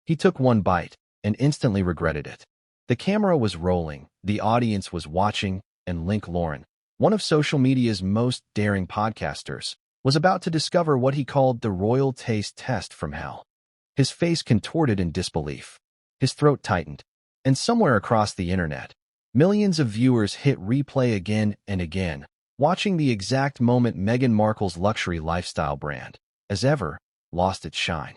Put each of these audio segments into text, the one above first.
He took one bite and instantly regretted it. The camera was rolling, the audience was watching, and Link Lauren, one of social media's most daring podcasters, was about to discover what he called the royal taste test from hell. His face contorted in disbelief. His throat tightened. And somewhere across the internet, millions of viewers hit replay again and again, watching the exact moment Meghan Markle's luxury lifestyle brand, as ever, lost its shine.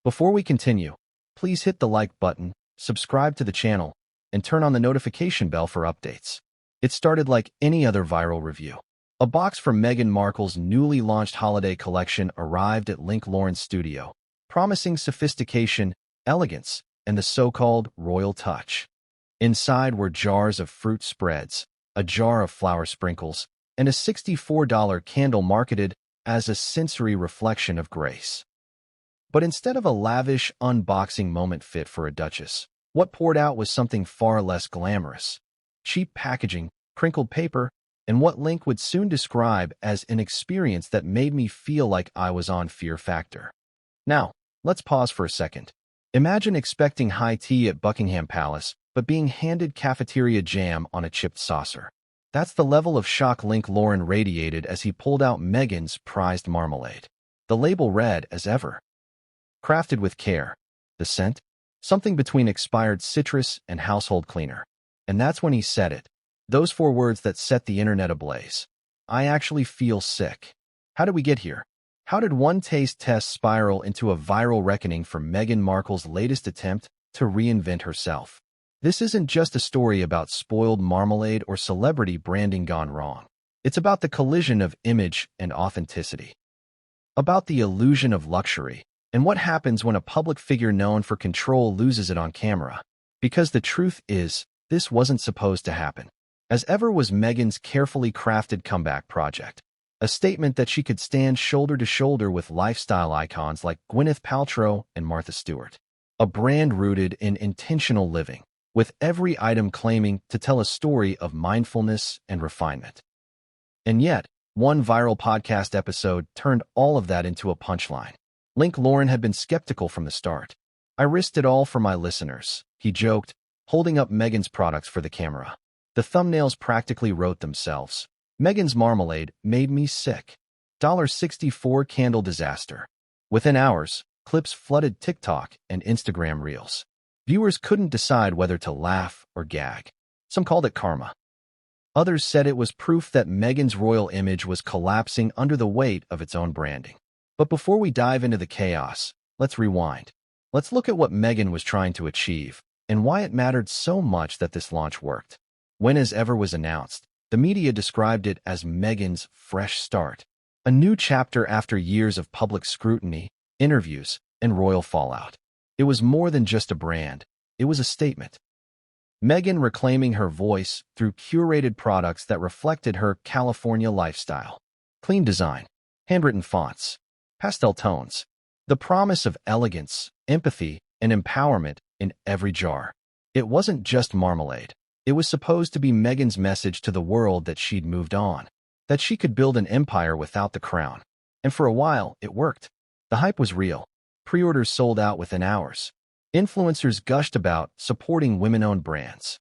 Before we continue, please hit the like button, subscribe to the channel, and turn on the notification bell for updates. It started like any other viral review. A box from Meghan Markle's newly launched holiday collection arrived at Link Lauren's studio, promising sophistication, elegance, and the so-called royal touch. Inside were jars of fruit spreads, a jar of flower sprinkles, and a $64 candle marketed as a sensory reflection of grace. But instead of a lavish unboxing moment fit for a duchess, what poured out was something far less glamorous. Cheap packaging, crinkled paper, and what Link would soon describe as an experience that made me feel like I was on Fear Factor. Now, let's pause for a second. Imagine expecting high tea at Buckingham Palace, but being handed cafeteria jam on a chipped saucer. That's the level of shock Link Lauren radiated as he pulled out Meghan's prized marmalade. The label read, as ever, crafted with care. The scent? Something between expired citrus and household cleaner. And that's when he said it. Those 4 words that set the internet ablaze. I actually feel sick. How did we get here? How did one taste test spiral into a viral reckoning for Meghan Markle's latest attempt to reinvent herself? This isn't just a story about spoiled marmalade or celebrity branding gone wrong. It's about the collision of image and authenticity. About the illusion of luxury, and what happens when a public figure known for control loses it on camera. Because the truth is, this wasn't supposed to happen. As ever was Meghan's carefully crafted comeback project. A statement that she could stand shoulder to shoulder with lifestyle icons like Gwyneth Paltrow and Martha Stewart. A brand rooted in intentional living, with every item claiming to tell a story of mindfulness and refinement. And yet, one viral podcast episode turned all of that into a punchline. Link Lauren had been skeptical from the start. I risked it all for my listeners, he joked, holding up Meghan's products for the camera. The thumbnails practically wrote themselves. Meghan's marmalade made me sick. $64 candle disaster. Within hours, clips flooded TikTok and Instagram Reels. Viewers couldn't decide whether to laugh or gag. Some called it karma. Others said it was proof that Meghan's royal image was collapsing under the weight of its own branding. But before we dive into the chaos, let's rewind. Let's look at what Meghan was trying to achieve and why it mattered so much that this launch worked. When As Ever was announced, the media described it as Meghan's fresh start, a new chapter after years of public scrutiny, interviews, and royal fallout. It was more than just a brand, it was a statement. Meghan reclaiming her voice through curated products that reflected her California lifestyle. Clean design, handwritten fonts, pastel tones, the promise of elegance, empathy, and empowerment in every jar. It wasn't just marmalade. It was supposed to be Meghan's message to the world that she'd moved on, that she could build an empire without the crown. And for a while, it worked. The hype was real. Pre-orders sold out within hours. Influencers gushed about supporting women-owned brands.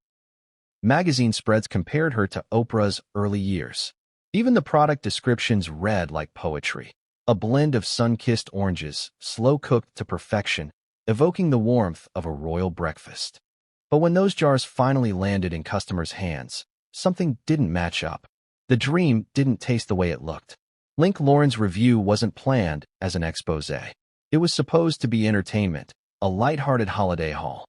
Magazine spreads compared her to Oprah's early years. Even the product descriptions read like poetry. A blend of sun-kissed oranges, slow-cooked to perfection, evoking the warmth of a royal breakfast. But when those jars finally landed in customers' hands, something didn't match up. The dream didn't taste the way it looked. Link Lauren's review wasn't planned as an exposé. It was supposed to be entertainment, a lighthearted holiday haul.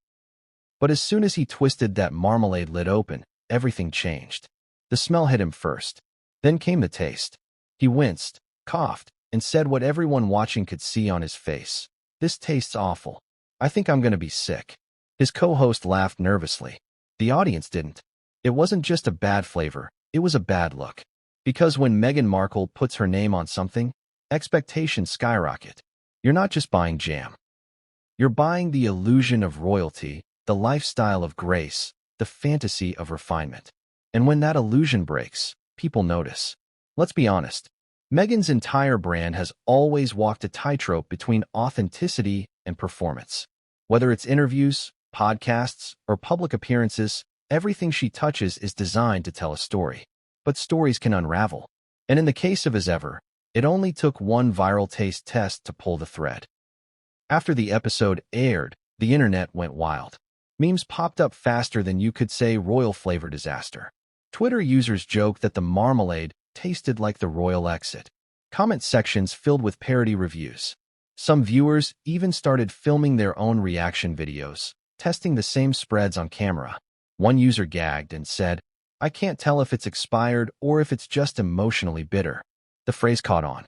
But as soon as he twisted that marmalade lid open, everything changed. The smell hit him first. Then came the taste. He winced, coughed, and said what everyone watching could see on his face. This tastes awful. I think I'm going to be sick. His co-host laughed nervously. The audience didn't. It wasn't just a bad flavor, it was a bad look. Because when Meghan Markle puts her name on something, expectations skyrocket. You're not just buying jam. You're buying the illusion of royalty, the lifestyle of grace, the fantasy of refinement. And when that illusion breaks, people notice. Let's be honest. Meghan's entire brand has always walked a tightrope between authenticity and performance. Whether it's interviews, podcasts, or public appearances, everything she touches is designed to tell a story. But stories can unravel. And in the case of As Ever, it only took one viral taste test to pull the thread. After the episode aired, the internet went wild. Memes popped up faster than you could say royal flavor disaster. Twitter users joked that the marmalade tasted like the royal exit. Comment sections filled with parody reviews. Some viewers even started filming their own reaction videos, testing the same spreads on camera. One user gagged and said, "I can't tell if it's expired or if it's just emotionally bitter." The phrase caught on.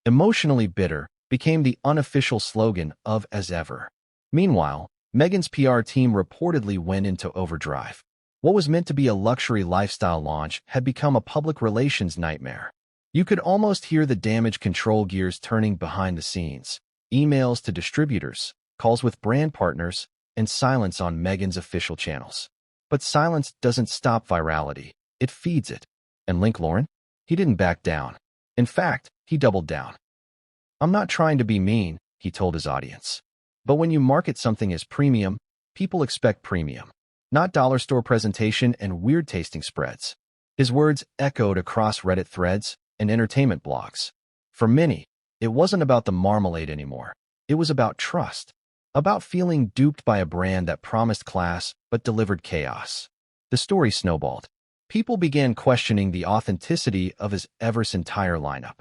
Emotionally bitter became the unofficial slogan of As Ever. Meanwhile, Meghan's PR team reportedly went into overdrive. What was meant to be a luxury lifestyle launch had become a public relations nightmare. You could almost hear the damage control gears turning behind the scenes. Emails to distributors, calls with brand partners, and silence on Meghan's official channels. But silence doesn't stop virality. It feeds it. And Lauren? He didn't back down. In fact, he doubled down. "I'm not trying to be mean," he told his audience. "But when you market something as premium, people expect premium, not dollar store presentation and weird-tasting spreads." His words echoed across Reddit threads and entertainment blogs. For many, it wasn't about the marmalade anymore. It was about trust, about feeling duped by a brand that promised class but delivered chaos. The story snowballed. People began questioning the authenticity of As Ever's entire lineup.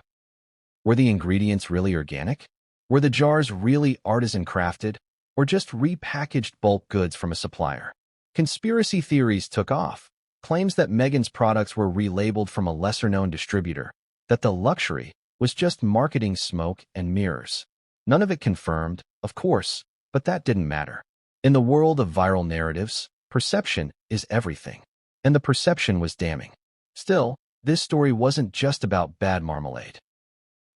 Were the ingredients really organic? Were the jars really artisan crafted, or just repackaged bulk goods from a supplier? Conspiracy theories took off. Claims that Meghan's products were relabeled from a lesser-known distributor, that the luxury was just marketing smoke and mirrors. None of it confirmed, of course, but that didn't matter. In the world of viral narratives, perception is everything, and the perception was damning. Still, this story wasn't just about bad marmalade.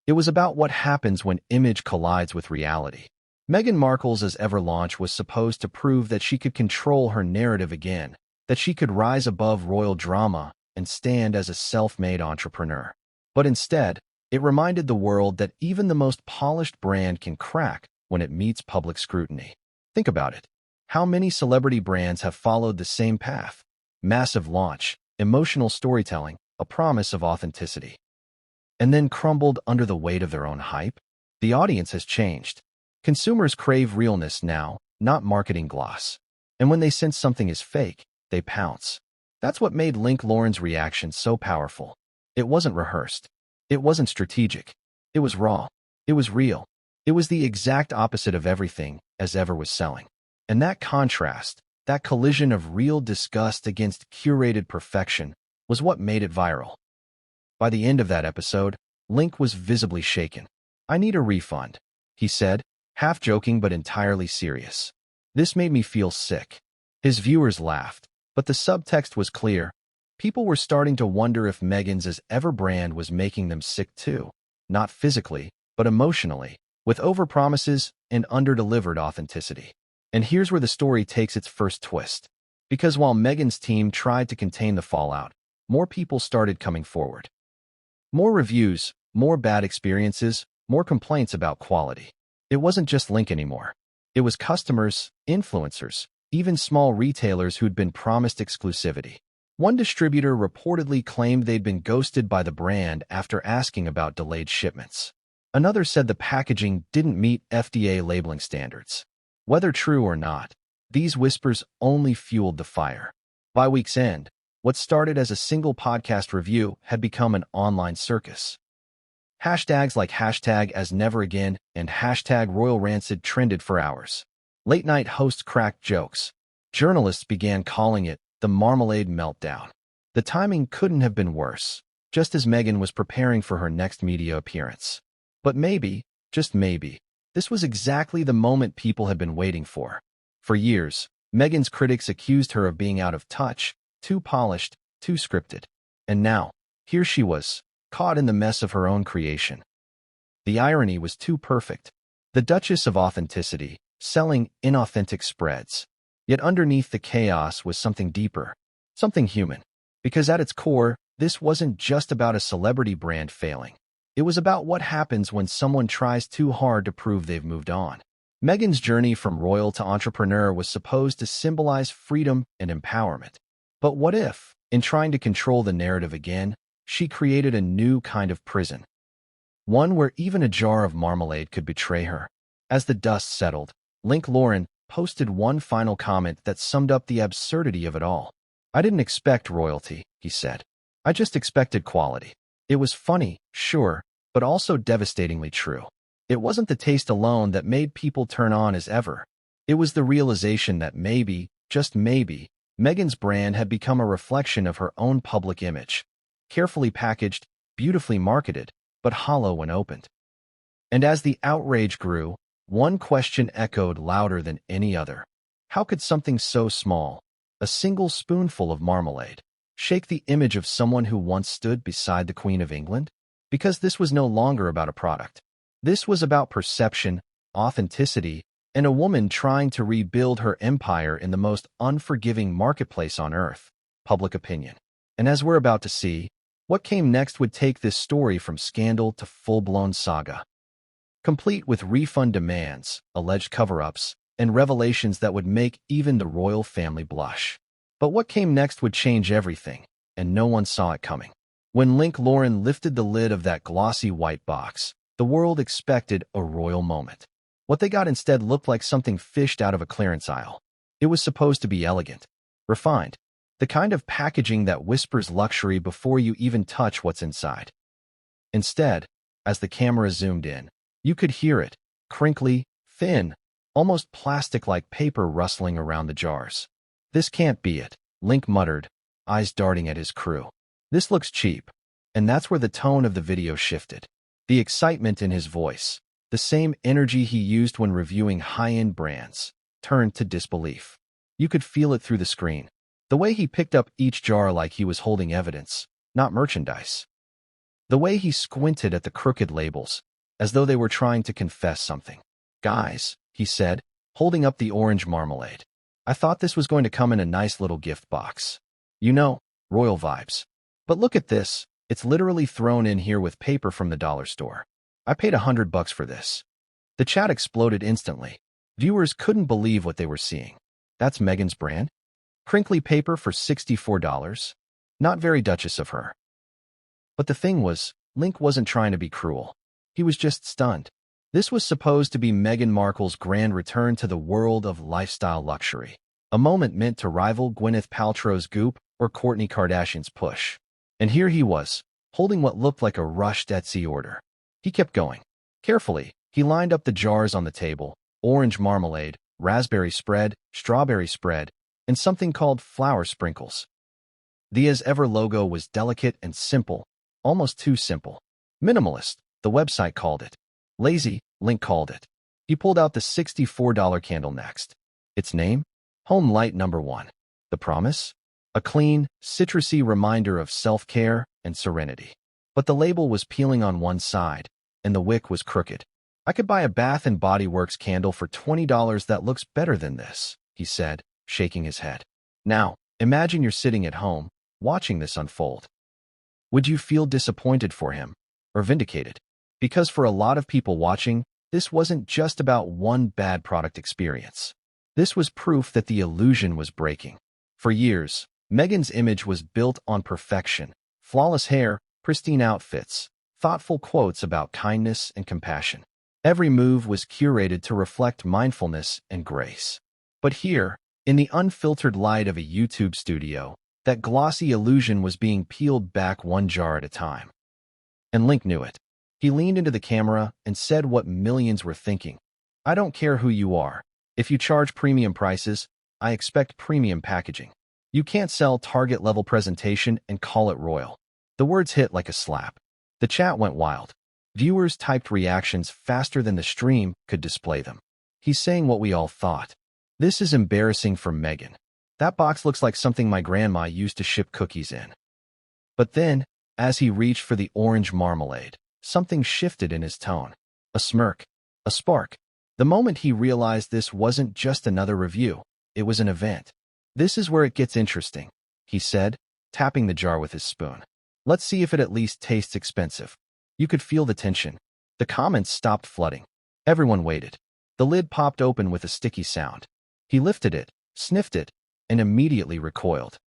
It was about what happens when image collides with reality. Meghan Markle's As Ever launch was supposed to prove that she could control her narrative again, that she could rise above royal drama and stand as a self-made entrepreneur. But instead, it reminded the world that even the most polished brand can crack when it meets public scrutiny. Think about it. How many celebrity brands have followed the same path? Massive launch, emotional storytelling, a promise of authenticity, and then crumbled under the weight of their own hype? The audience has changed. Consumers crave realness now, not marketing gloss. And when they sense something is fake, they pounce. That's what made Lauren's reaction so powerful. It wasn't rehearsed. It wasn't strategic. It was raw. It was real. It was the exact opposite of everything As Ever was selling. And that contrast, that collision of real disgust against curated perfection, was what made it viral. By the end of that episode, Link was visibly shaken. "I need a refund," he said, half joking but entirely serious. "This made me feel sick." His viewers laughed, but the subtext was clear. People were starting to wonder if Meghan's As Ever brand was making them sick too. Not physically, but emotionally, with overpromises and under-delivered authenticity. And here's where the story takes its first twist. Because while Meghan's team tried to contain the fallout, more people started coming forward. More reviews, more bad experiences, more complaints about quality. It wasn't just Link anymore. It was customers, influencers, even small retailers who'd been promised exclusivity. One distributor reportedly claimed they'd been ghosted by the brand after asking about delayed shipments. Another said the packaging didn't meet FDA labeling standards. Whether true or not, these whispers only fueled the fire. By week's end, what started as a single podcast review had become an online circus. Hashtags like #AsNeverAgain and #RoyalRancid trended for hours. Late-night hosts cracked jokes. Journalists began calling it the marmalade meltdown. The timing couldn't have been worse, just as Meghan was preparing for her next media appearance. But maybe, just maybe, this was exactly the moment people had been waiting for. For years, Meghan's critics accused her of being out of touch, too polished, too scripted. And now, here she was, caught in the mess of her own creation. The irony was too perfect. The Duchess of authenticity, selling inauthentic spreads. Yet underneath the chaos was something deeper, something human. Because at its core, this wasn't just about a celebrity brand failing. It was about what happens when someone tries too hard to prove they've moved on. Meghan's journey from royal to entrepreneur was supposed to symbolize freedom and empowerment. But what if, in trying to control the narrative again, she created a new kind of prison? One where even a jar of marmalade could betray her. As the dust settled, Lauren posted one final comment that summed up the absurdity of it all. "I didn't expect royalty," he said. "I just expected quality." It was funny, sure, but also devastatingly true. It wasn't the taste alone that made people turn on as ever. It was the realization that maybe, just maybe, Meghan's brand had become a reflection of her own public image. Carefully packaged, beautifully marketed, but hollow when opened. And as the outrage grew, one question echoed louder than any other. How could something so small, a single spoonful of marmalade, shake the image of someone who once stood beside the Queen of England? Because this was no longer about a product. This was about perception, authenticity, and a woman trying to rebuild her empire in the most unforgiving marketplace on earth, public opinion. And as we're about to see, what came next would take this story from scandal to full-blown saga. Complete with refund demands, alleged cover-ups, and revelations that would make even the royal family blush. But what came next would change everything, and no one saw it coming. When Lauren lifted the lid of that glossy white box, the world expected a royal moment. What they got instead looked like something fished out of a clearance aisle. It was supposed to be elegant, refined, the kind of packaging that whispers luxury before you even touch what's inside. Instead, as the camera zoomed in, you could hear it, crinkly, thin, almost plastic-like paper rustling around the jars. "This can't be it," Link muttered, eyes darting at his crew. "This looks cheap." And that's where the tone of the video shifted. The excitement in his voice, the same energy he used when reviewing high-end brands, turned to disbelief. You could feel it through the screen. The way he picked up each jar like he was holding evidence, not merchandise. The way he squinted at the crooked labels, as though they were trying to confess something. "Guys," he said, holding up the orange marmalade. "I thought this was going to come in a nice little gift box. You know, royal vibes. But look at this. It's literally thrown in here with paper from the dollar store. I paid $100 for this." The chat exploded instantly. Viewers couldn't believe what they were seeing. That's Meghan's brand? Crinkly paper for $64? Not very Duchess of her. But the thing was, Link wasn't trying to be cruel. He was just stunned. This was supposed to be Meghan Markle's grand return to the world of lifestyle luxury. A moment meant to rival Gwyneth Paltrow's Goop or Kourtney Kardashian's Push. And here he was, holding what looked like a rushed Etsy order. He kept going. Carefully, he lined up the jars on the table: orange marmalade, raspberry spread, strawberry spread, and something called flour sprinkles. The As Ever logo was delicate and simple, almost too simple. Minimalist, the website called it. Lazy, Link called it. He pulled out the $64 candle next. Its name? Home Light Number 1. The promise? A clean, citrusy reminder of self-care and serenity. But the label was peeling on one side, and the wick was crooked. "I could buy a Bath & Body Works candle for $20 that looks better than this," he said, shaking his head. Now, imagine you're sitting at home, watching this unfold. Would you feel disappointed for him, or vindicated? Because for a lot of people watching, this wasn't just about one bad product experience. This was proof that the illusion was breaking. For years, Meghan's image was built on perfection: flawless hair, pristine outfits, thoughtful quotes about kindness and compassion. Every move was curated to reflect mindfulness and grace. But here, in the unfiltered light of a YouTube studio, that glossy illusion was being peeled back one jar at a time. And Link knew it. He leaned into the camera and said what millions were thinking. "I don't care who you are. If you charge premium prices, I expect premium packaging. You can't sell Target-level presentation and call it royal." The words hit like a slap. The chat went wild. Viewers typed reactions faster than the stream could display them. "He's saying what we all thought. This is embarrassing for Meghan. That box looks like something my grandma used to ship cookies in." But then, as he reached for the orange marmalade, something shifted in his tone. A smirk. A spark. The moment he realized this wasn't just another review, it was an event. "This is where it gets interesting," he said, tapping the jar with his spoon. "Let's see if it at least tastes expensive." You could feel the tension. The comments stopped flooding. Everyone waited. The lid popped open with a sticky sound. He lifted it, sniffed it, and immediately recoiled.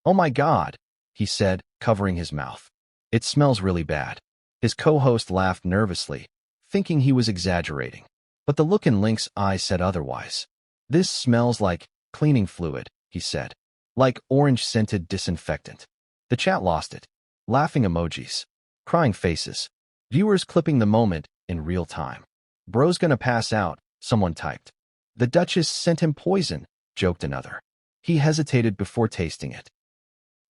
"Oh my God," he said, covering his mouth. "It smells really bad." His co-host laughed nervously, thinking he was exaggerating. But the look in Link's eyes said otherwise. "This smells like cleaning fluid," he said. "Like orange-scented disinfectant." The chat lost it. Laughing emojis. Crying faces. Viewers clipping the moment in real time. "Bro's gonna pass out," someone typed. "The Duchess sent him poison," joked another. He hesitated before tasting it.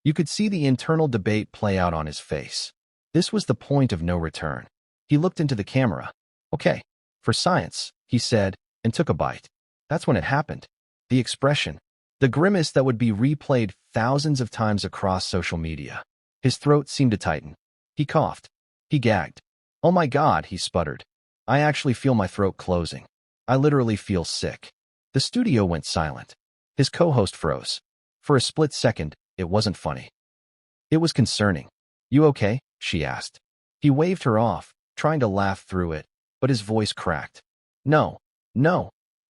You could see the internal debate play out on his face. This was the point of no return. He looked into the camera. "Okay, for science," he said, and took a bite. That's when it happened. The expression. The grimace that would be replayed thousands of times across social media. His throat seemed to tighten. He coughed. He gagged. "Oh my God," he sputtered. "I actually feel my throat closing. I literally feel sick." The studio went silent. His co-host froze. For a split second, it wasn't funny. It was concerning. "You okay?" she asked. He waved her off, trying to laugh through it, but his voice cracked. No,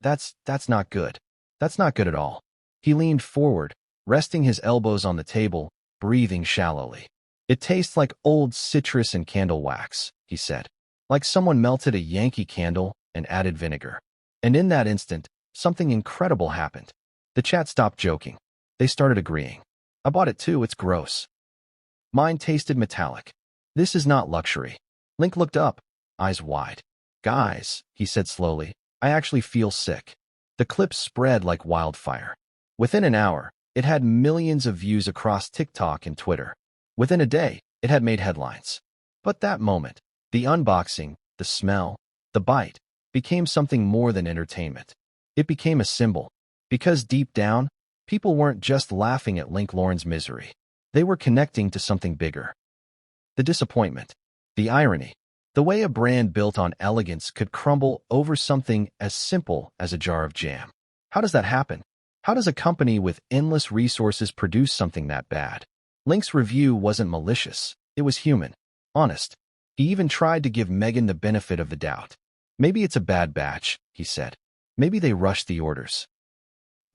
that's not good. That's not good at all." He leaned forward, resting his elbows on the table, breathing shallowly. "It tastes like old citrus and candle wax," he said. "Like someone melted a Yankee candle and added vinegar." And in that instant, something incredible happened. The chat stopped joking. They started agreeing. "I bought it too, it's gross. Mine tasted metallic. This is not luxury." Link looked up, eyes wide. "Guys," he said slowly, "I actually feel sick." The clip spread like wildfire. Within an hour, it had millions of views across TikTok and Twitter. Within a day, it had made headlines. But that moment, the unboxing, the smell, the bite, became something more than entertainment. It became a symbol. Because deep down, people weren't just laughing at Link Lauren's misery. They were connecting to something bigger. The disappointment. The irony. The way a brand built on elegance could crumble over something as simple as a jar of jam. How does that happen? How does a company with endless resources produce something that bad? Link's review wasn't malicious. It was human. Honest. He even tried to give Meghan the benefit of the doubt. "Maybe it's a bad batch," he said. "Maybe they rushed the orders."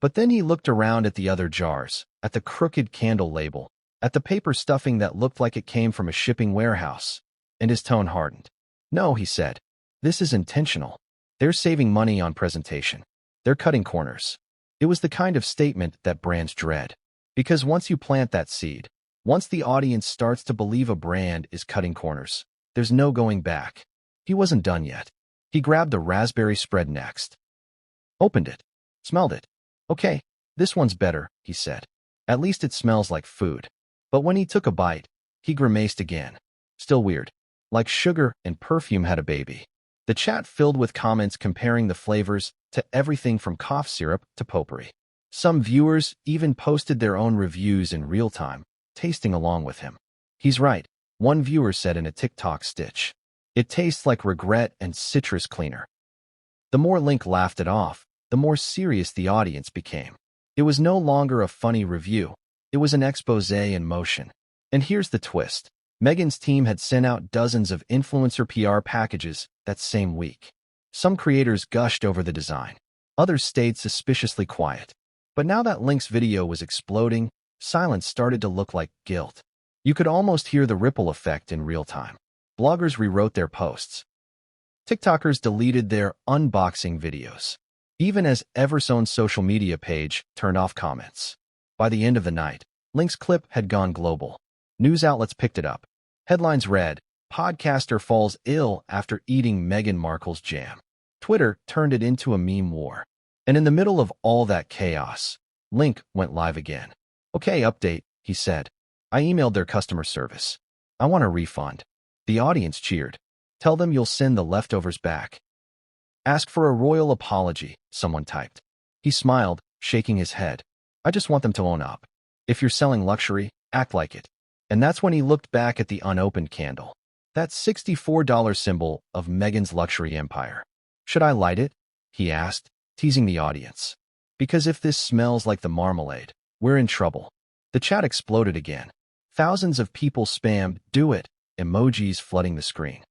But then he looked around at the other jars, at the crooked candle label, at the paper stuffing that looked like it came from a shipping warehouse, and his tone hardened. "No," he said. "This is intentional. They're saving money on presentation. They're cutting corners." It was the kind of statement that brands dread. Because once you plant that seed, once the audience starts to believe a brand is cutting corners, there's no going back. He wasn't done yet. He grabbed the raspberry spread next. Opened it. Smelled it. "Okay, this one's better," he said. "At least it smells like food." But when he took a bite, he grimaced again. Still weird. Like sugar and perfume had a baby. The chat filled with comments comparing the flavors to everything from cough syrup to potpourri. Some viewers even posted their own reviews in real time, tasting along with him. "He's right," one viewer said in a TikTok stitch. "It tastes like regret and citrus cleaner." The more Link laughed it off, the more serious the audience became. It was no longer a funny review. It was an expose in motion. And here's the twist. Meghan's team had sent out dozens of influencer PR packages that same week. Some creators gushed over the design. Others stayed suspiciously quiet. But now that Link's video was exploding, silence started to look like guilt. You could almost hear the ripple effect in real time. Bloggers rewrote their posts. TikTokers deleted their unboxing videos. Even as Eversone's social media page turned off comments. By the end of the night, Link's clip had gone global. News outlets picked it up. Headlines read, "Podcaster falls ill after eating Meghan Markle's jam." Twitter turned it into a meme war. And in the middle of all that chaos, Link went live again. "Okay, update," he said. "I emailed their customer service. I want a refund." The audience cheered. "Tell them you'll send the leftovers back." "Ask for a royal apology," someone typed. He smiled, shaking his head. "I just want them to own up. If you're selling luxury, act like it." And that's when he looked back at the unopened candle. That $64 symbol of Meghan's luxury empire. "Should I light it?" he asked, teasing the audience. "Because if this smells like the marmalade, we're in trouble." The chat exploded again. Thousands of people spammed "do it" emojis flooding the screen.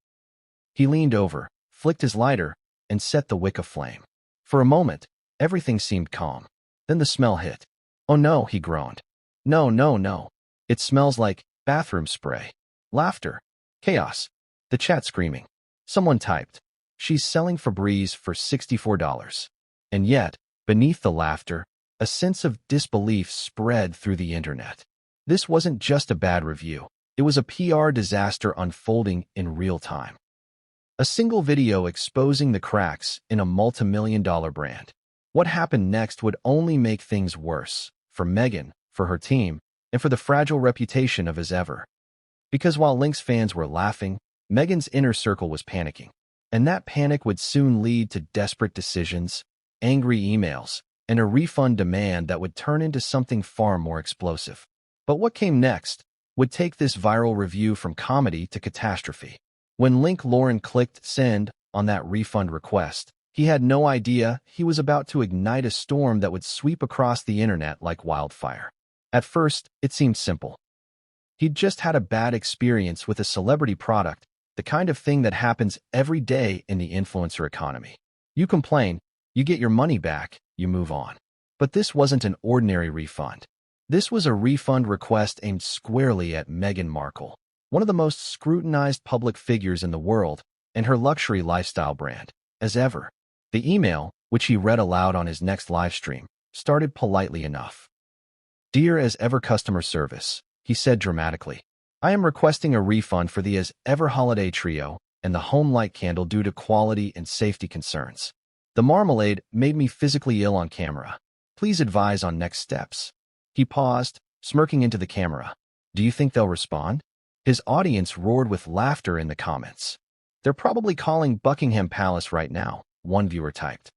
He leaned over, flicked his lighter, and set the wick aflame. For a moment, everything seemed calm. Then the smell hit. "Oh no," he groaned. "No, no, no. It smells like bathroom spray." Laughter. Chaos. The chat screaming. Someone typed, "She's selling Febreze for $64. And yet, beneath the laughter, a sense of disbelief spread through the internet. This wasn't just a bad review. It was a PR disaster unfolding in real time. A single video exposing the cracks in a multi-million-dollar brand. What happened next would only make things worse for Meghan, for her team, and for the fragile reputation of As Ever. Because while Link's fans were laughing, Meghan's inner circle was panicking. And that panic would soon lead to desperate decisions, angry emails, and a refund demand that would turn into something far more explosive. But what came next would take this viral review from comedy to catastrophe. When Lauren clicked send on that refund request, he had no idea he was about to ignite a storm that would sweep across the internet like wildfire. At first, it seemed simple. He'd just had a bad experience with a celebrity product, the kind of thing that happens every day in the influencer economy. You complain, you get your money back, you move on. But this wasn't an ordinary refund. This was a refund request aimed squarely at Meghan Markle, one of the most scrutinized public figures in the world, and her luxury lifestyle brand, As Ever. The email, which he read aloud on his next livestream, started politely enough. "Dear As Ever customer service," he said dramatically, "I am requesting a refund for the As Ever holiday trio and the home light candle due to quality and safety concerns. The marmalade made me physically ill on camera. Please advise on next steps." He paused, smirking into the camera. "Do you think they'll respond?" His audience roared with laughter in the comments. "They're probably calling Buckingham Palace right now," one viewer typed.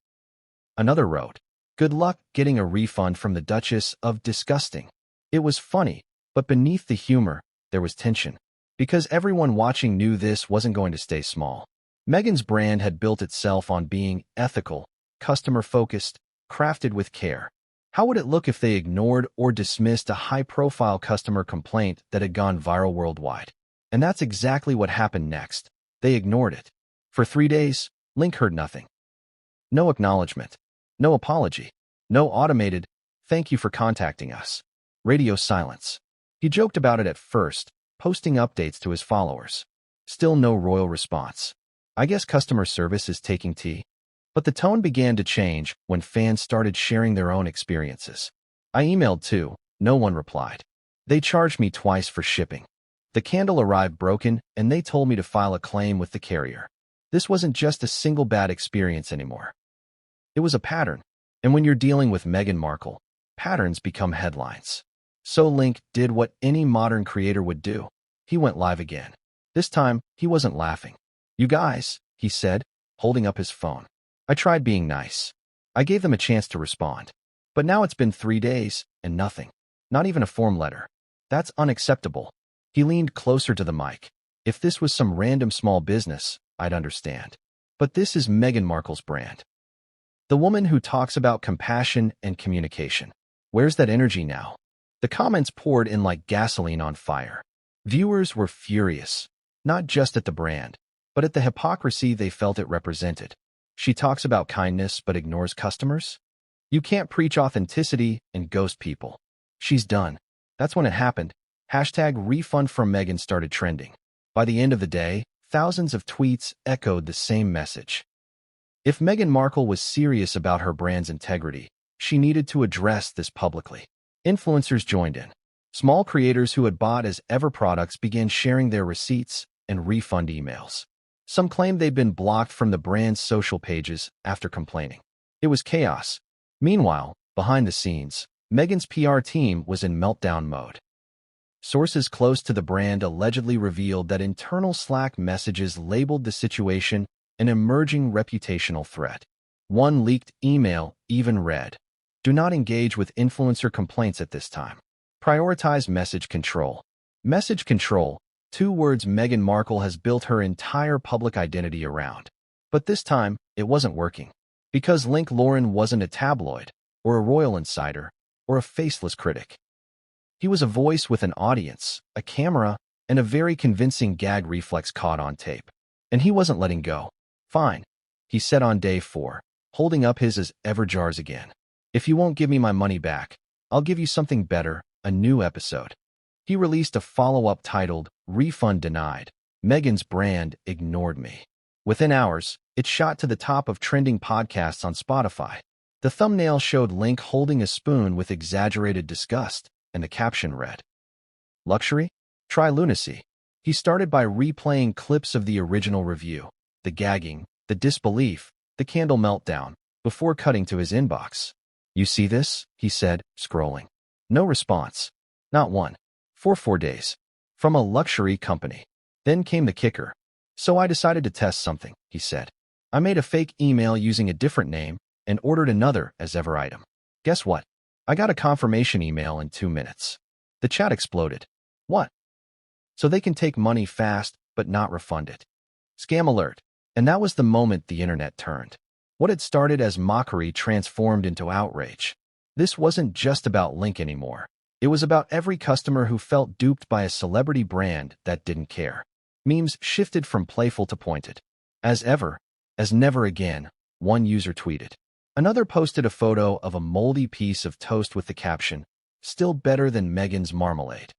Another wrote, "Good luck getting a refund from the Duchess of Disgusting." It was funny, but beneath the humor, there was tension. Because everyone watching knew this wasn't going to stay small. Meghan's brand had built itself on being ethical, customer-focused, crafted with care. How would it look if they ignored or dismissed a high-profile customer complaint that had gone viral worldwide? And that's exactly what happened next. They ignored it. For 3 days, Link heard nothing. No acknowledgement. No apology. No automated, "Thank you for contacting us." Radio silence. He joked about it at first, posting updates to his followers. Still no royal response. I guess customer service is taking tea. But the tone began to change when fans started sharing their own experiences. "I emailed too. No one replied. They charged me twice for shipping. The candle arrived broken, and they told me to file a claim with the carrier." This wasn't just a single bad experience anymore. It was a pattern. And when you're dealing with Meghan Markle, patterns become headlines. So Link did what any modern creator would do. He went live again. This time, he wasn't laughing. "You guys," he said, holding up his phone. "I tried being nice. I gave them a chance to respond. But now it's been 3 days, and nothing. Not even a form letter. That's unacceptable." He leaned closer to the mic. "If this was some random small business, I'd understand. But this is Meghan Markle's brand. The woman who talks about compassion and communication. Where's that energy now?" The comments poured in like gasoline on fire. Viewers were furious, not just at the brand, but at the hypocrisy they felt it represented. She talks about kindness but ignores customers? You can't preach authenticity and ghost people. She's done. That's when it happened. #refund from Meghan started trending. By the end of the day, thousands of tweets echoed the same message. If Meghan Markle was serious about her brand's integrity, she needed to address this publicly. Influencers joined in. Small creators who had bought As Ever products began sharing their receipts and refund emails. Some claimed they'd been blocked from the brand's social pages after complaining. It was chaos. Meanwhile, behind the scenes, Meghan's PR team was in meltdown mode. Sources close to the brand allegedly revealed that internal Slack messages labeled the situation an emerging reputational threat. One leaked email even read, "Do not engage with influencer complaints at this time. Prioritize message control." Message control, 2 words Meghan Markle has built her entire public identity around. But this time, it wasn't working. Because Lauren wasn't a tabloid, or a royal insider, or a faceless critic. He was a voice with an audience, a camera, and a very convincing gag reflex caught on tape. And he wasn't letting go. "Fine. he said on day 4, holding up his as ever jars again. If you won't give me my money back, I'll give you something better, a new episode. He released a follow-up titled, Refund Denied. Meghan's brand ignored me. Within hours, it shot to the top of trending podcasts on Spotify. The thumbnail showed Link holding a spoon with exaggerated disgust, and the caption read, Luxury? Try lunacy. He started by replaying clips of the original review, the gagging, the disbelief, the candle meltdown, before cutting to his inbox. You see this? He said, scrolling. No response. Not one. For 4 days. From a luxury company. Then came the kicker. So I decided to test something, he said. I made a fake email using a different name and ordered another as ever item. Guess what? I got a confirmation email in 2 minutes. The chat exploded. What? So they can take money fast, but not refund it. Scam alert. And that was the moment the internet turned. What had started as mockery transformed into outrage. This wasn't just about Link anymore. It was about every customer who felt duped by a celebrity brand that didn't care. Memes shifted from playful to pointed. As ever, as never again, one user tweeted. Another posted a photo of a moldy piece of toast with the caption, still better than Meghan's marmalade.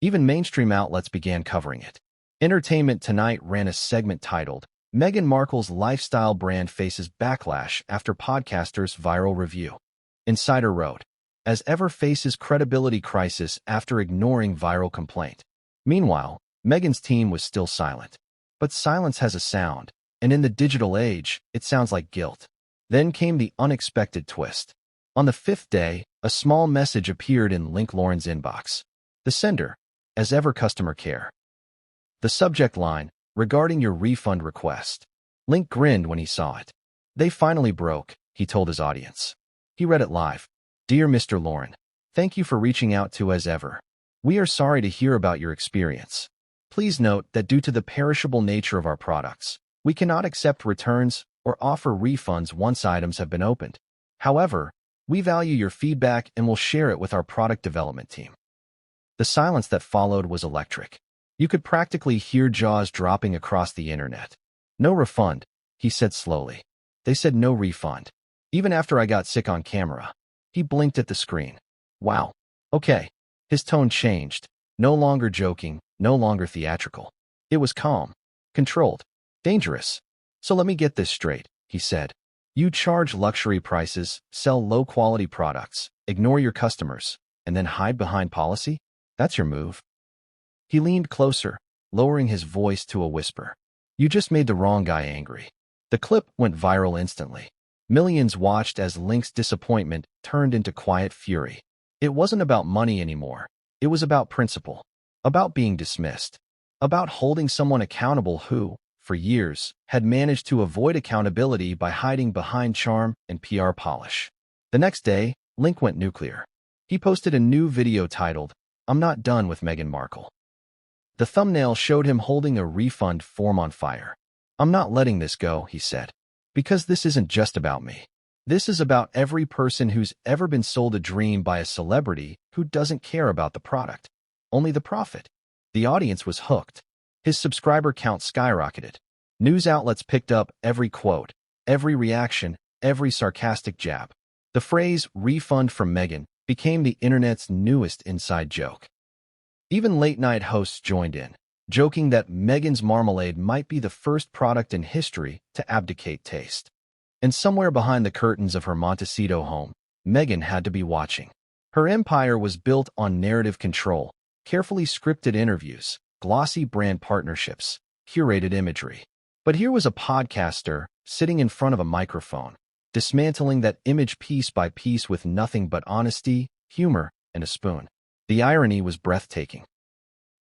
Even mainstream outlets began covering it. Entertainment Tonight ran a segment titled, Meghan Markle's lifestyle brand faces backlash after podcaster's viral review. Insider wrote, As ever faces credibility crisis after ignoring viral complaint. Meanwhile, Meghan's team was still silent. But silence has a sound, and in the digital age, it sounds like guilt. Then came the unexpected twist. On the 5th day, a small message appeared in Link Lauren's inbox. The sender, as ever customer care. The subject line, regarding your refund request. Link grinned when he saw it. They finally broke, he told his audience. He read it live. Dear Mr. Lauren, thank you for reaching out to as ever. We are sorry to hear about your experience. Please note that due to the perishable nature of our products, we cannot accept returns or offer refunds once items have been opened. However, we value your feedback and will share it with our product development team. The silence that followed was electric. You could practically hear jaws dropping across the internet. No refund, he said slowly. They said no refund. Even after I got sick on camera. He blinked at the screen. Wow. Okay. His tone changed. No longer joking, no longer theatrical. It was calm, controlled, dangerous. So let me get this straight, he said. You charge luxury prices, sell low-quality products, ignore your customers, and then hide behind policy? That's your move. He leaned closer, lowering his voice to a whisper. You just made the wrong guy angry. The clip went viral instantly. Millions watched as Link's disappointment turned into quiet fury. It wasn't about money anymore. It was about principle. About being dismissed. About holding someone accountable who, for years, had managed to avoid accountability by hiding behind charm and PR polish. The next day, Link went nuclear. He posted a new video titled, I'm not done with Meghan Markle. The thumbnail showed him holding a refund form on fire. I'm not letting this go, he said. Because this isn't just about me. This is about every person who's ever been sold a dream by a celebrity who doesn't care about the product. Only the profit. The audience was hooked. His subscriber count skyrocketed. News outlets picked up every quote, every reaction, every sarcastic jab. The phrase, refund from Meghan, became the internet's newest inside joke. Even late-night hosts joined in, joking that Meghan's marmalade might be the first product in history to abdicate taste. And somewhere behind the curtains of her Montecito home, Meghan had to be watching. Her empire was built on narrative control, carefully scripted interviews, glossy brand partnerships, curated imagery. But here was a podcaster sitting in front of a microphone, dismantling that image piece by piece with nothing but honesty, humor, and a spoon. The irony was breathtaking.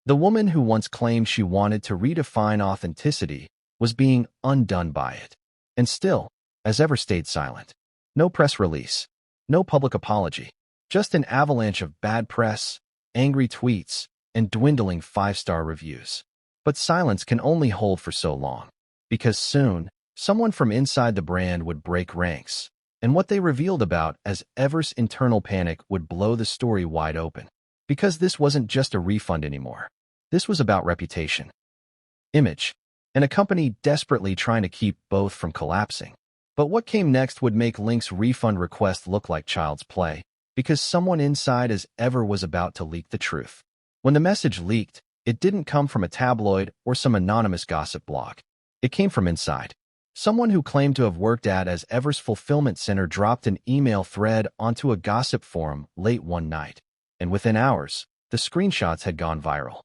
The woman who once claimed she wanted to redefine authenticity was being undone by it. And still, as ever, stayed silent. No press release, no public apology, just an avalanche of bad press, angry tweets, and dwindling 5-star reviews. But silence can only hold for so long, because soon, someone from inside the brand would break ranks, and what they revealed about as Ever's internal panic would blow the story wide open. Because this wasn't just a refund anymore. This was about reputation. Image. and a company desperately trying to keep both from collapsing. But what came next would make Link's refund request look like child's play, because someone inside as ever was about to leak the truth. When the message leaked, it didn't come from a tabloid or some anonymous gossip blog. It came from inside. Someone who claimed to have worked at as ever's fulfillment center dropped an email thread onto a gossip forum late one night, and within hours, the screenshots had gone viral.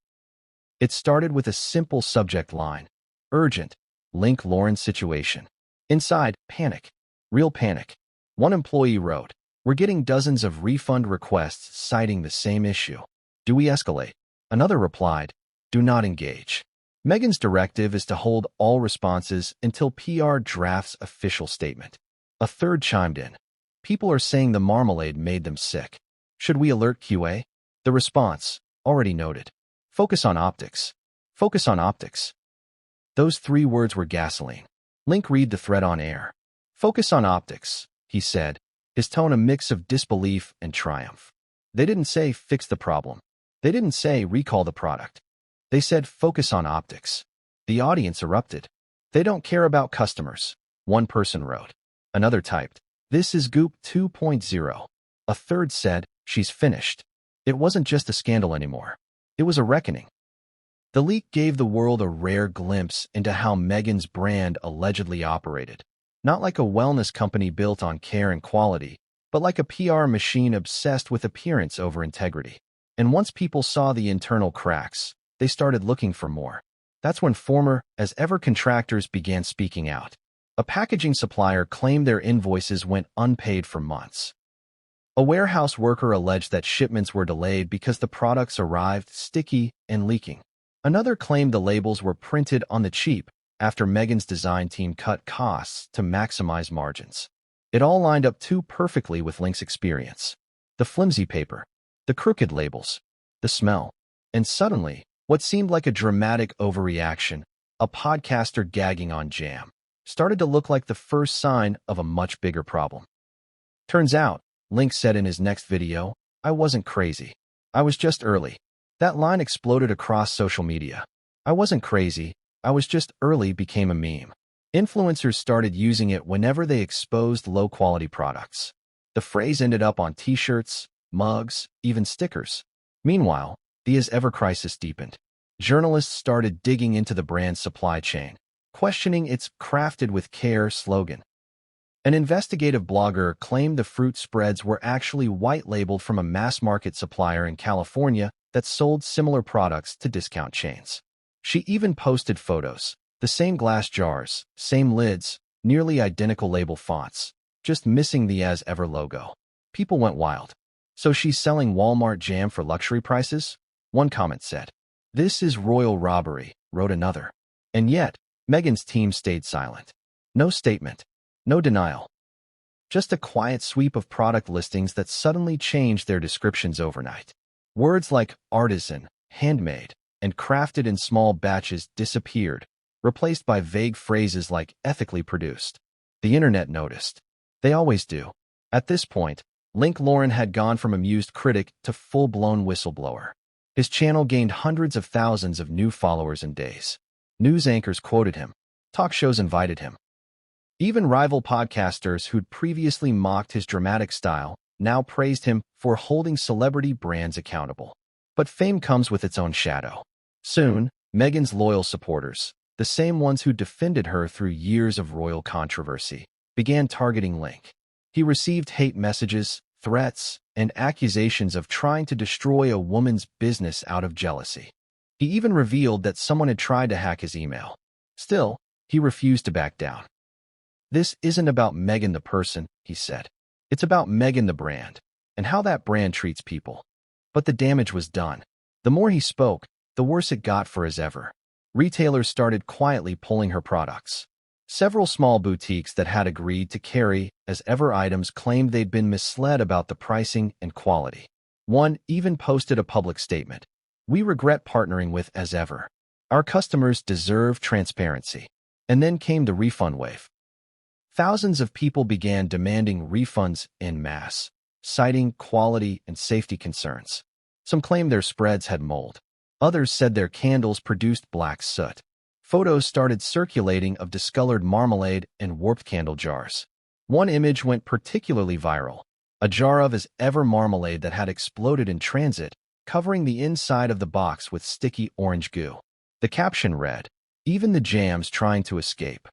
It started with a simple subject line: urgent, Link Lauren situation. Inside, panic. Real panic. One employee wrote, "We're getting dozens of refund requests citing the same issue. Do we escalate?" Another replied, "Do not engage." Meghan's directive is to hold all responses until PR drafts official statement. A third chimed in. "People are saying the marmalade made them sick. Should we alert QA?" The response, already noted. Focus on optics. Focus on optics. Those 3 words were gasoline. Link read the thread on air. "Focus on optics," he said, his tone a mix of disbelief and triumph. They didn't say fix the problem. They didn't say recall the product. They said focus on optics. The audience erupted. "They don't care about customers," one person wrote. Another typed, "This is Goop 2.0. A third said, "She's finished." It wasn't just a scandal anymore. It was a reckoning. The leak gave the world a rare glimpse into how Meghan's brand allegedly operated. Not like a wellness company built on care and quality, but like a PR machine obsessed with appearance over integrity. And once people saw the internal cracks, they started looking for more. That's when former as ever contractors began speaking out. A packaging supplier claimed their invoices went unpaid for months. A warehouse worker alleged that shipments were delayed because the products arrived sticky and leaking. Another claimed the labels were printed on the cheap after Meghan's design team cut costs to maximize margins. It all lined up too perfectly with Link's experience. The flimsy paper, the crooked labels, the smell, and suddenly, what seemed like a dramatic overreaction, a podcaster gagging on jam, started to look like the first sign of a much bigger problem. Turns out, Link said in his next video, "I wasn't crazy. I was just early." That line exploded across social media. "I wasn't crazy. I was just early" became a meme. Influencers started using it whenever they exposed low-quality products. The phrase ended up on t-shirts, mugs, even stickers. Meanwhile, the as-ever crisis deepened. Journalists started digging into the brand's supply chain, questioning its "crafted with care" slogan. An investigative blogger claimed the fruit spreads were actually white-labeled from a mass-market supplier in California that sold similar products to discount chains. She even posted photos, the same glass jars, same lids, nearly identical label fonts, just missing the as-ever logo. People went wild. "So she's selling Walmart jam for luxury prices?" one comment said. "This is royal robbery," wrote another. And yet, Meghan's team stayed silent. No statement. No denial. Just a quiet sweep of product listings that suddenly changed their descriptions overnight. Words like artisan, handmade, and crafted in small batches disappeared, replaced by vague phrases like ethically produced. The internet noticed. They always do. At this point, Link Lauren had gone from amused critic to full-blown whistleblower. His channel gained hundreds of thousands of new followers in days. News anchors quoted him. Talk shows invited him. Even rival podcasters who'd previously mocked his dramatic style now praised him for holding celebrity brands accountable. But fame comes with its own shadow. Soon, Meghan's loyal supporters, the same ones who defended her through years of royal controversy, began targeting Link. He received hate messages, threats, and accusations of trying to destroy a woman's business out of jealousy. He even revealed that someone had tried to hack his email. Still, he refused to back down. "This isn't about Meghan the person," he said. "It's about Meghan the brand, and how that brand treats people." But the damage was done. The more he spoke, the worse it got for as-ever. Retailers started quietly pulling her products. Several small boutiques that had agreed to carry as-ever items claimed they'd been misled about the pricing and quality. One even posted a public statement. "We regret partnering with as-ever. Our customers deserve transparency." And then came the refund wave. Thousands of people began demanding refunds en masse, citing quality and safety concerns. Some claimed their spreads had mold. Others said their candles produced black soot. Photos started circulating of discolored marmalade and warped candle jars. One image went particularly viral, a jar of as ever marmalade that had exploded in transit, covering the inside of the box with sticky orange goo. The caption read, "Even the jam's trying to escape."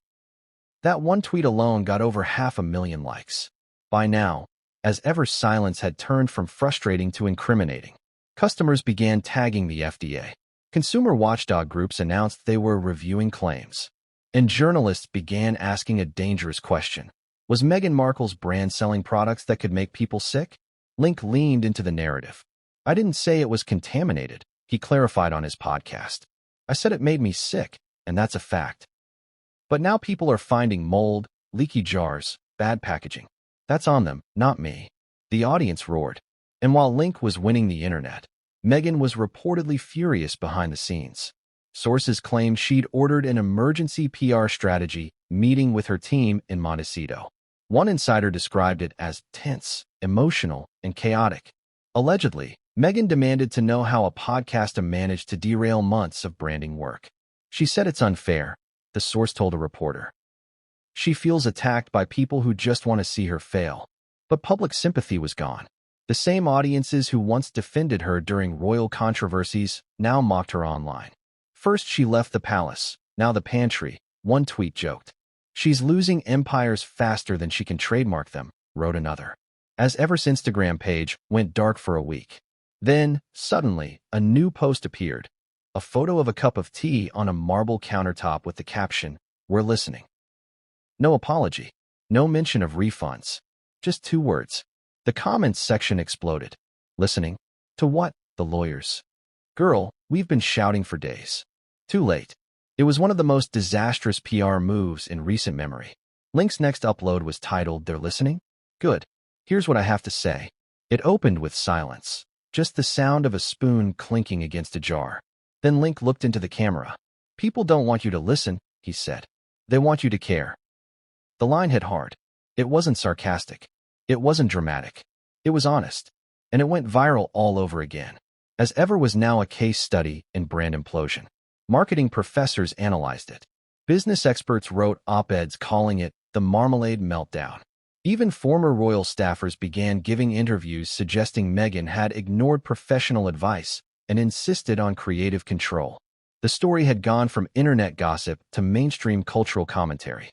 That one tweet alone got over 500,000 likes. By now, as ever's silence had turned from frustrating to incriminating, customers began tagging the FDA. Consumer watchdog groups announced they were reviewing claims, and journalists began asking a dangerous question. Was Meghan Markle's brand selling products that could make people sick? Link leaned into the narrative. "I didn't say it was contaminated," he clarified on his podcast. "I said it made me sick, and that's a fact. But now people are finding mold, leaky jars, bad packaging. That's on them, not me." The audience roared. And while Link was winning the internet, Meghan was reportedly furious behind the scenes. Sources claimed she'd ordered an emergency PR strategy meeting with her team in Montecito. One insider described it as tense, emotional, and chaotic. Allegedly, Meghan demanded to know how a podcaster managed to derail months of branding work. She said it's unfair, the source told a reporter. She feels attacked by people who just want to see her fail. But public sympathy was gone. The same audiences who once defended her during royal controversies now mocked her online. "First she left the palace, now the pantry," one tweet joked. "She's losing empires faster than she can trademark them," wrote another. As Ever's Instagram page went dark for a week. Then, suddenly, a new post appeared. A photo of a cup of tea on a marble countertop with the caption, "We're listening." No apology. No mention of refunds. Just 2 words. The comments section exploded. "Listening? To what? The lawyers. Girl, we've been shouting for days." Too late. It was one of the most disastrous PR moves in recent memory. Link's next upload was titled, "They're Listening? Good. Here's what I have to say." It opened with silence. Just the sound of a spoon clinking against a jar. Then Link looked into the camera. "People don't want you to listen," he said. "They want you to care." The line hit hard. It wasn't sarcastic. It wasn't dramatic. It was honest. And it went viral all over again. As Ever was now a case study in brand implosion. Marketing professors analyzed it. Business experts wrote op-eds calling it the marmalade meltdown. Even former royal staffers began giving interviews suggesting Meghan had ignored professional advice and insisted on creative control. The story had gone from internet gossip to mainstream cultural commentary.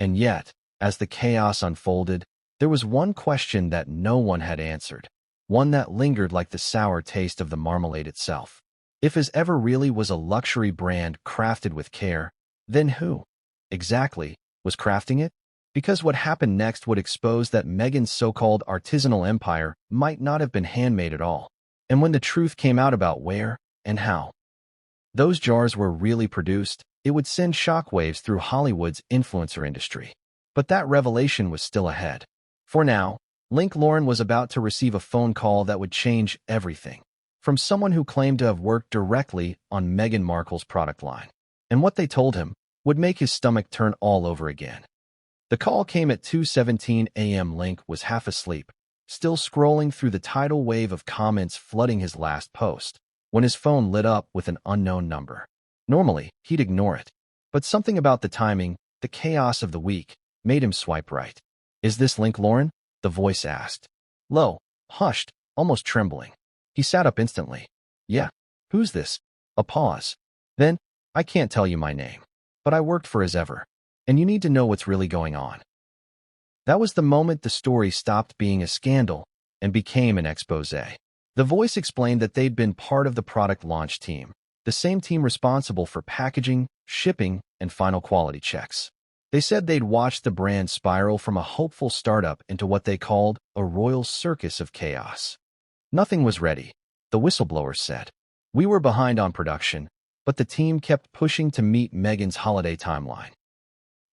And yet, as the chaos unfolded, there was one question that no one had answered, one that lingered like the sour taste of the marmalade itself. If As Ever really was a luxury brand crafted with care, then who, exactly, was crafting it? Because what happened next would expose that Meghan's so-called artisanal empire might not have been handmade at all. And when the truth came out about where and how those jars were really produced, it would send shockwaves through Hollywood's influencer industry. But that revelation was still ahead. For now, Link Lauren was about to receive a phone call that would change everything, from someone who claimed to have worked directly on Meghan Markle's product line. And what they told him would make his stomach turn all over again. The call came at 2:17 a.m. Link was half asleep, still scrolling through the tidal wave of comments flooding his last post, when his phone lit up with an unknown number. Normally, he'd ignore it. But something about the timing, the chaos of the week, made him swipe right. "Is this Link Lauren?" the voice asked. Low, hushed, almost trembling. He sat up instantly. "Yeah. Who's this?" A pause. Then, "I can't tell you my name. But I worked for As Ever. And you need to know what's really going on." That was the moment the story stopped being a scandal and became an expose. The voice explained that they'd been part of the product launch team, the same team responsible for packaging, shipping, and final quality checks. They said they'd watched the brand spiral from a hopeful startup into what they called a royal circus of chaos. Nothing was ready, the whistleblower said. "We were behind on production, but the team kept pushing to meet Meghan's holiday timeline.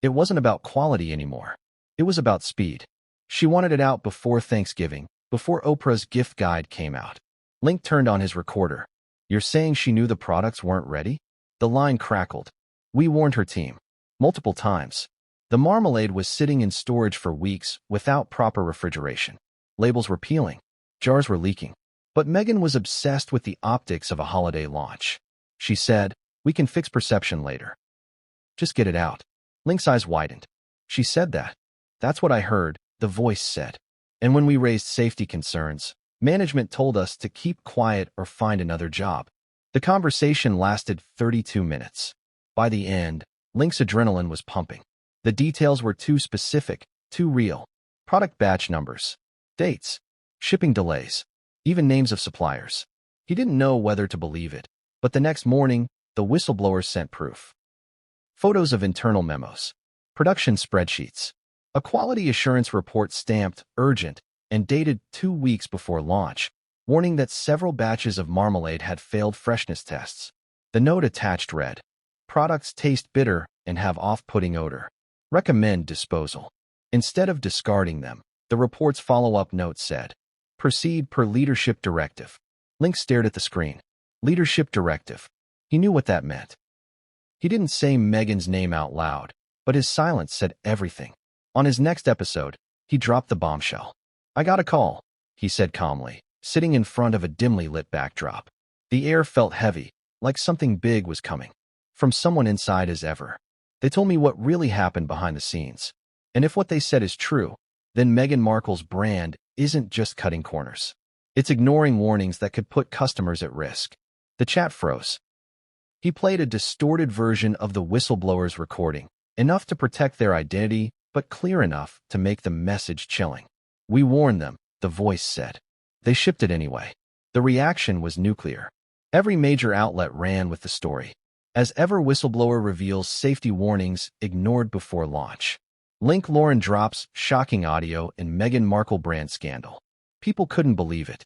It wasn't about quality anymore. It was about speed. She wanted it out before Thanksgiving, before Oprah's gift guide came out." Link turned on his recorder. "You're saying she knew the products weren't ready?" The line crackled. "We warned her team. Multiple times. The marmalade was sitting in storage for weeks without proper refrigeration. Labels were peeling. Jars were leaking. But Meghan was obsessed with the optics of a holiday launch. She said, We can fix perception later. Just get it out. Link's eyes widened. She said that. That's what I heard, the voice said. And when we raised safety concerns, management told us to keep quiet or find another job. The conversation lasted 32 minutes. By the end, Link's adrenaline was pumping. The details were too specific, too real. Product batch numbers, dates, shipping delays, even names of suppliers. He didn't know whether to believe it, but the next morning, the whistleblower sent proof. Photos of internal memos, production spreadsheets, a quality assurance report stamped urgent and dated 2 weeks before launch, warning that several batches of marmalade had failed freshness tests. The note attached read, "Products taste bitter and have off-putting odor. Recommend disposal." Instead of discarding them, the report's follow-up note said, "Proceed per leadership directive." Link stared at the screen. Leadership directive. He knew what that meant. He didn't say Meghan's name out loud, but his silence said everything. On his next episode, he dropped the bombshell. "I got a call," he said calmly, sitting in front of a dimly lit backdrop. The air felt heavy, like something big was coming. From someone inside as ever. They told me what really happened behind the scenes. And if what they said is true, then Meghan Markle's brand isn't just cutting corners. It's ignoring warnings that could put customers at risk. The chat froze. He played a distorted version of the whistleblower's recording, enough to protect their identity, but clear enough to make the message chilling. "We warned them," the voice said. They shipped it anyway. The reaction was nuclear. Every major outlet ran with the story. As ever, whistleblower reveals safety warnings ignored before launch. Link Lauren drops shocking audio in Meghan Markle brand scandal. People couldn't believe it.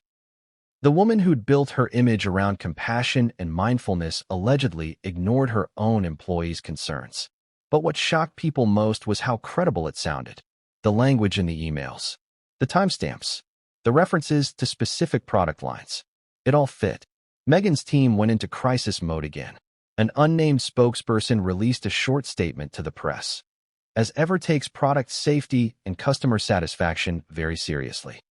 The woman who'd built her image around compassion and mindfulness allegedly ignored her own employees' concerns. But what shocked people most was how credible it sounded. The language in the emails. The timestamps. The references to specific product lines. It all fit. Meghan's team went into crisis mode again. An unnamed spokesperson released a short statement to the press. As ever takes product safety and customer satisfaction very seriously.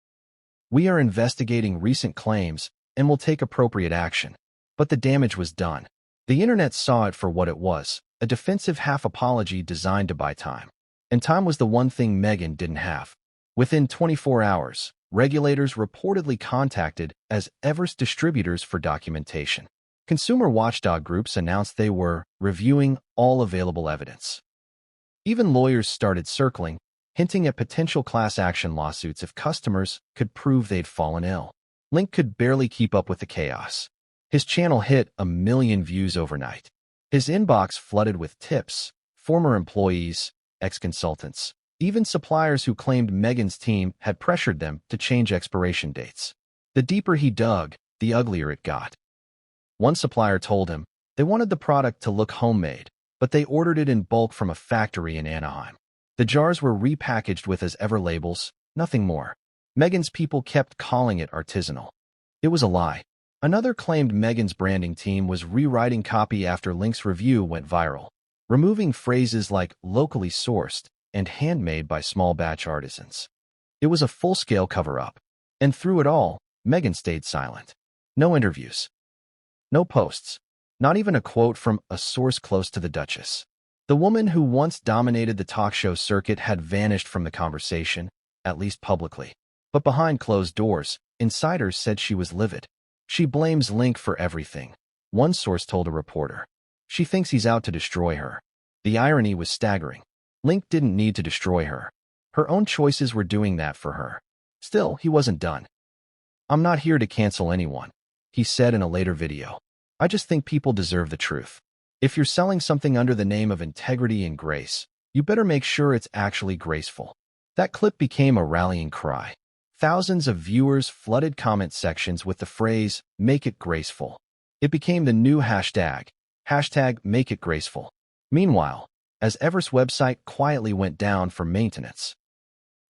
We are investigating recent claims and will take appropriate action. But the damage was done. The internet saw it for what it was, a defensive half-apology designed to buy time. And time was the one thing Meghan didn't have. Within 24 hours, regulators reportedly contacted as Ever's distributors for documentation. Consumer watchdog groups announced they were reviewing all available evidence. Even lawyers started circling, hinting at potential class action lawsuits if customers could prove they'd fallen ill. Link could barely keep up with the chaos. His channel hit 1 million views overnight. His inbox flooded with tips, former employees, ex-consultants, even suppliers who claimed Meghan's team had pressured them to change expiration dates. The deeper he dug, the uglier it got. One supplier told him they wanted the product to look homemade, but they ordered it in bulk from a factory in Anaheim. The jars were repackaged with as ever labels, nothing more. Meghan's people kept calling it artisanal. It was a lie. Another claimed Meghan's branding team was rewriting copy after Link's review went viral, removing phrases like locally sourced and handmade by small batch artisans. It was a full-scale cover-up. And through it all, Meghan stayed silent. No interviews. No posts. Not even a quote from a source close to the Duchess. The woman who once dominated the talk show circuit had vanished from the conversation, at least publicly. But behind closed doors, insiders said she was livid. She blames Link for everything. One source told a reporter. She thinks he's out to destroy her. The irony was staggering. Link didn't need to destroy her. Her own choices were doing that for her. Still, he wasn't done. "I'm not here to cancel anyone," he said in a later video. "I just think people deserve the truth. If you're selling something under the name of integrity and grace, you better make sure it's actually graceful." That clip became a rallying cry. Thousands of viewers flooded comment sections with the phrase, "Make it graceful." It became the new hashtag Make It Graceful. Meanwhile, as Ever's website quietly went down for maintenance.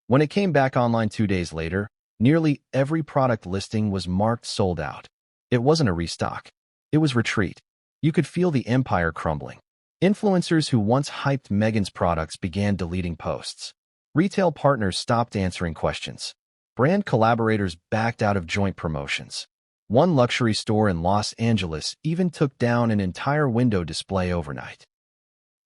When it came back online 2 days later, nearly every product listing was marked sold out. It wasn't a restock. It was retreat. You could feel the empire crumbling. Influencers who once hyped Meghan's products began deleting posts. Retail partners stopped answering questions. Brand collaborators backed out of joint promotions. One luxury store in Los Angeles even took down an entire window display overnight.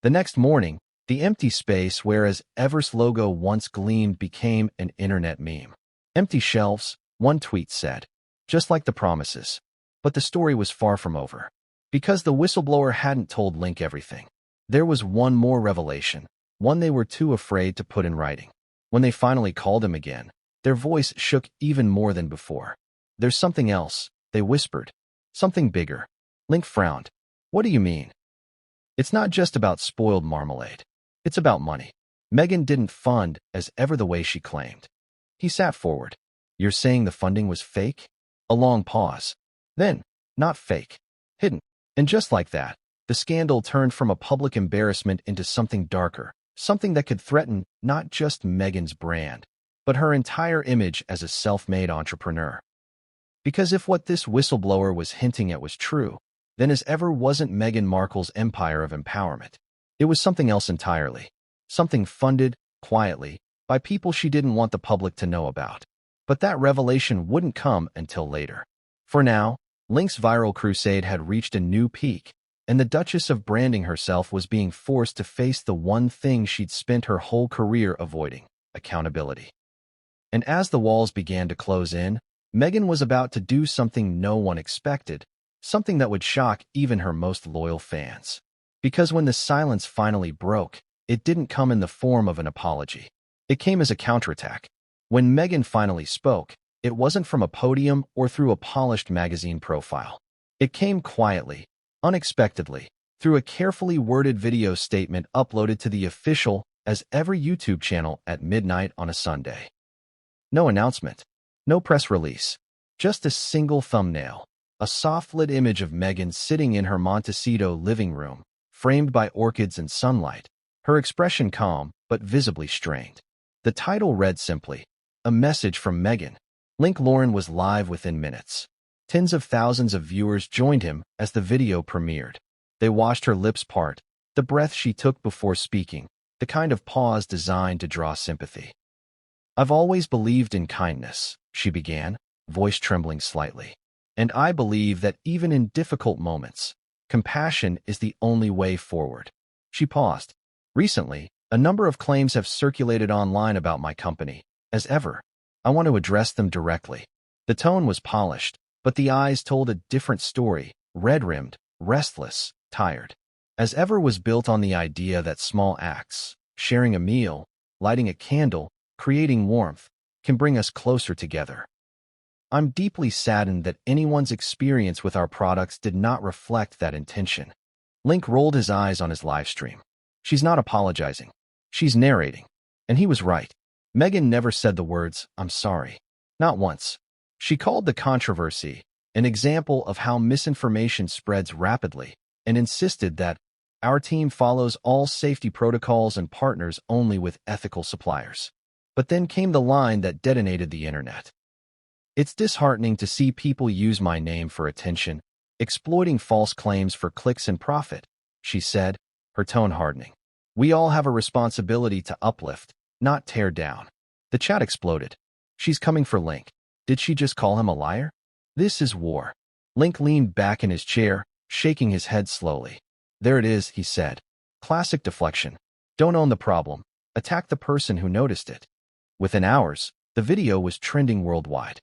The next morning, the empty space where Ever's logo once gleamed became an internet meme. Empty shelves, one tweet said, just like the promises. But the story was far from over. Because the whistleblower hadn't told Link everything. There was one more revelation, one they were too afraid to put in writing. When they finally called him again, their voice shook even more than before. There's something else, they whispered. Something bigger. Link frowned. What do you mean? It's not just about spoiled marmalade. It's about money. Meghan didn't fund Ever the way she claimed. He sat forward. You're saying the funding was fake? A long pause. Then, not fake. Hidden. And just like that, the scandal turned from a public embarrassment into something darker, something that could threaten not just Meghan's brand, but her entire image as a self-made entrepreneur. Because if what this whistleblower was hinting at was true, then Ever wasn't Meghan Markle's empire of empowerment. It was something else entirely. Something funded, quietly, by people she didn't want the public to know about. But that revelation wouldn't come until later. For now, Link's viral crusade had reached a new peak, and the Duchess of branding herself was being forced to face the one thing she'd spent her whole career avoiding: accountability. And as the walls began to close in, Meghan was about to do something no one expected, something that would shock even her most loyal fans. Because when the silence finally broke, it didn't come in the form of an apology. It came as a counterattack. When Meghan finally spoke, it wasn't from a podium or through a polished magazine profile. It came quietly, unexpectedly, through a carefully worded video statement uploaded to the official Ever YouTube channel at midnight on a Sunday. No announcement, no press release, just a single thumbnail, a soft-lit image of Meghan sitting in her Montecito living room, framed by orchids and sunlight, her expression calm but visibly strained. The title read simply, "A Message from Meghan." Link Lauren was live within minutes. Tens of thousands of viewers joined him as the video premiered. They watched her lips part, the breath she took before speaking, the kind of pause designed to draw sympathy. "I've always believed in kindness," she began, voice trembling slightly. "And I believe that even in difficult moments, compassion is the only way forward." She paused. "Recently, a number of claims have circulated online about my company, Ever. I want to address them directly." The tone was polished, but the eyes told a different story, red-rimmed, restless, tired. Ever was built on the idea that small acts, sharing a meal, lighting a candle, creating warmth, can bring us closer together. "I'm deeply saddened that anyone's experience with our products did not reflect that intention." Link rolled his eyes on his live stream. "She's not apologizing. She's narrating." And he was right. Meghan never said the words, "I'm sorry." Not once. She called the controversy an example of how misinformation spreads rapidly, and insisted that our team follows all safety protocols and partners only with ethical suppliers. But then came the line that detonated the internet. "It's disheartening to see people use my name for attention, exploiting false claims for clicks and profit," she said, her tone hardening. "We all have a responsibility to uplift, not tear down." The chat exploded. "She's coming for Link. Did she just call him a liar? This is war." Link leaned back in his chair, shaking his head slowly. "There it is," he said. "Classic deflection. Don't own the problem. Attack the person who noticed it." Within hours, the video was trending worldwide.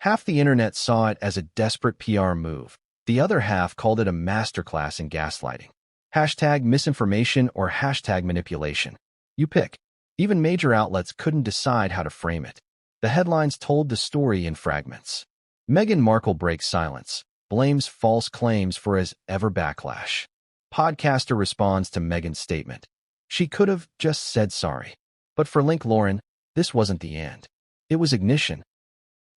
Half the internet saw it as a desperate PR move. The other half called it a masterclass in gaslighting. Hashtag misinformation or hashtag manipulation. You pick. Even major outlets couldn't decide how to frame it. The headlines told the story in fragments. Meghan Markle breaks silence, blames false claims for Ever backlash. Podcaster responds to Meghan's statement. She could have just said sorry. But for Link Lauren, this wasn't the end. It was ignition.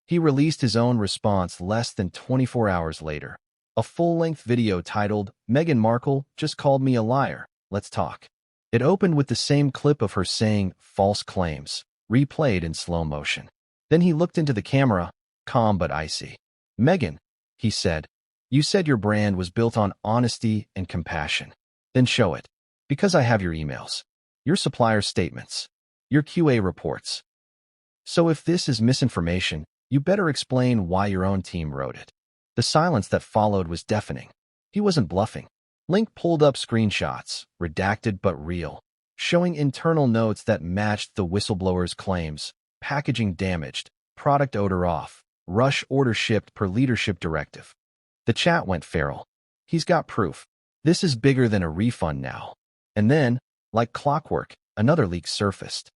He released his own response less than 24 hours later. A full-length video titled, "Meghan Markle just called me a liar. Let's talk." It opened with the same clip of her saying false claims, replayed in slow motion. Then he looked into the camera, calm but icy. "Meghan," he said, "you said your brand was built on honesty and compassion. Then show it. Because I have your emails, your supplier statements, your QA reports. So if this is misinformation, You better explain why your own team wrote it." The silence that followed was deafening. He wasn't bluffing. Link pulled up screenshots, redacted but real, showing internal notes that matched the whistleblower's claims: packaging damaged, product odor off, rush order shipped per leadership directive. The chat went feral. "He's got proof. This is bigger than a refund now." And then, like clockwork, another leak surfaced.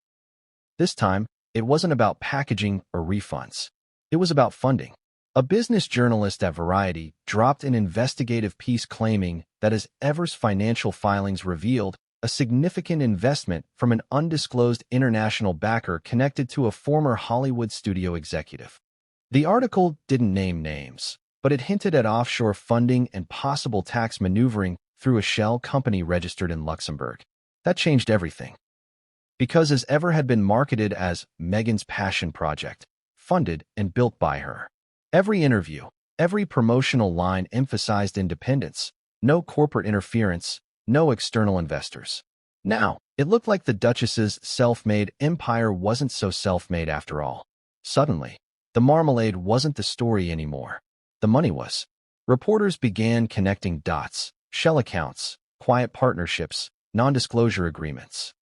This time, it wasn't about packaging or refunds. It was about funding. A business journalist at Variety dropped an investigative piece claiming that as Ever's financial filings revealed, a significant investment from an undisclosed international backer connected to a former Hollywood studio executive. The article didn't name names, but it hinted at offshore funding and possible tax maneuvering through a shell company registered in Luxembourg. That changed everything. Because as Ever had been marketed as Meghan's passion project, funded and built by her. Every interview, every promotional line emphasized independence, no corporate interference, no external investors. Now, it looked like the Duchess's self-made empire wasn't so self-made after all. Suddenly, the marmalade wasn't the story anymore. The money was. Reporters began connecting dots: shell accounts, quiet partnerships, non-disclosure agreements.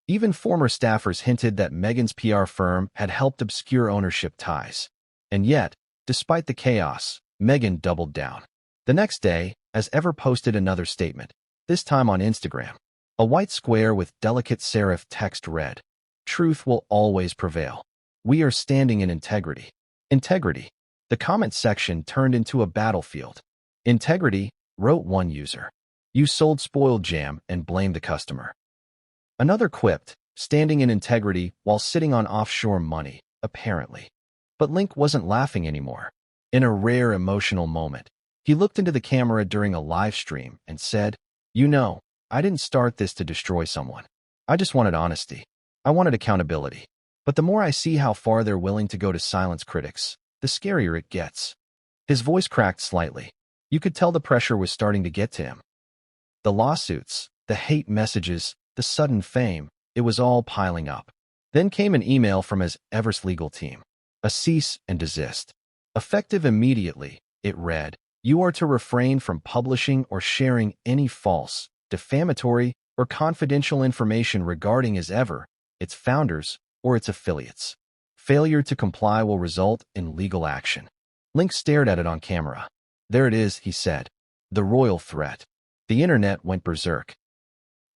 Even former staffers hinted that Meghan's PR firm had helped obscure ownership ties. And yet, despite the chaos, Meghan doubled down. The next day, as Ever posted another statement, this time on Instagram. A white square with delicate serif text read, "Truth will always prevail. We are standing in integrity." Integrity. The comment section turned into a battlefield. "Integrity," wrote one user. "You sold spoiled jam and blamed the customer." Another quipped, "Standing in integrity while sitting on offshore money, apparently." But Link wasn't laughing anymore. In a rare emotional moment, he looked into the camera during a live stream and said, "You know, I didn't start this to destroy someone. I just wanted honesty. I wanted accountability. But the more I see how far they're willing to go to silence critics, the scarier it gets." His voice cracked slightly. You could tell the pressure was starting to get to him. The lawsuits, the hate messages, the sudden fame, it was all piling up. Then came an email from his Ever's legal team. A cease and desist. Effective immediately, it read, "You are to refrain from publishing or sharing any false, defamatory, or confidential information regarding as Ever, its founders, or its affiliates. Failure to comply will result in legal action." Link stared at it on camera. "There it is," he said. "The royal threat." The internet went berserk.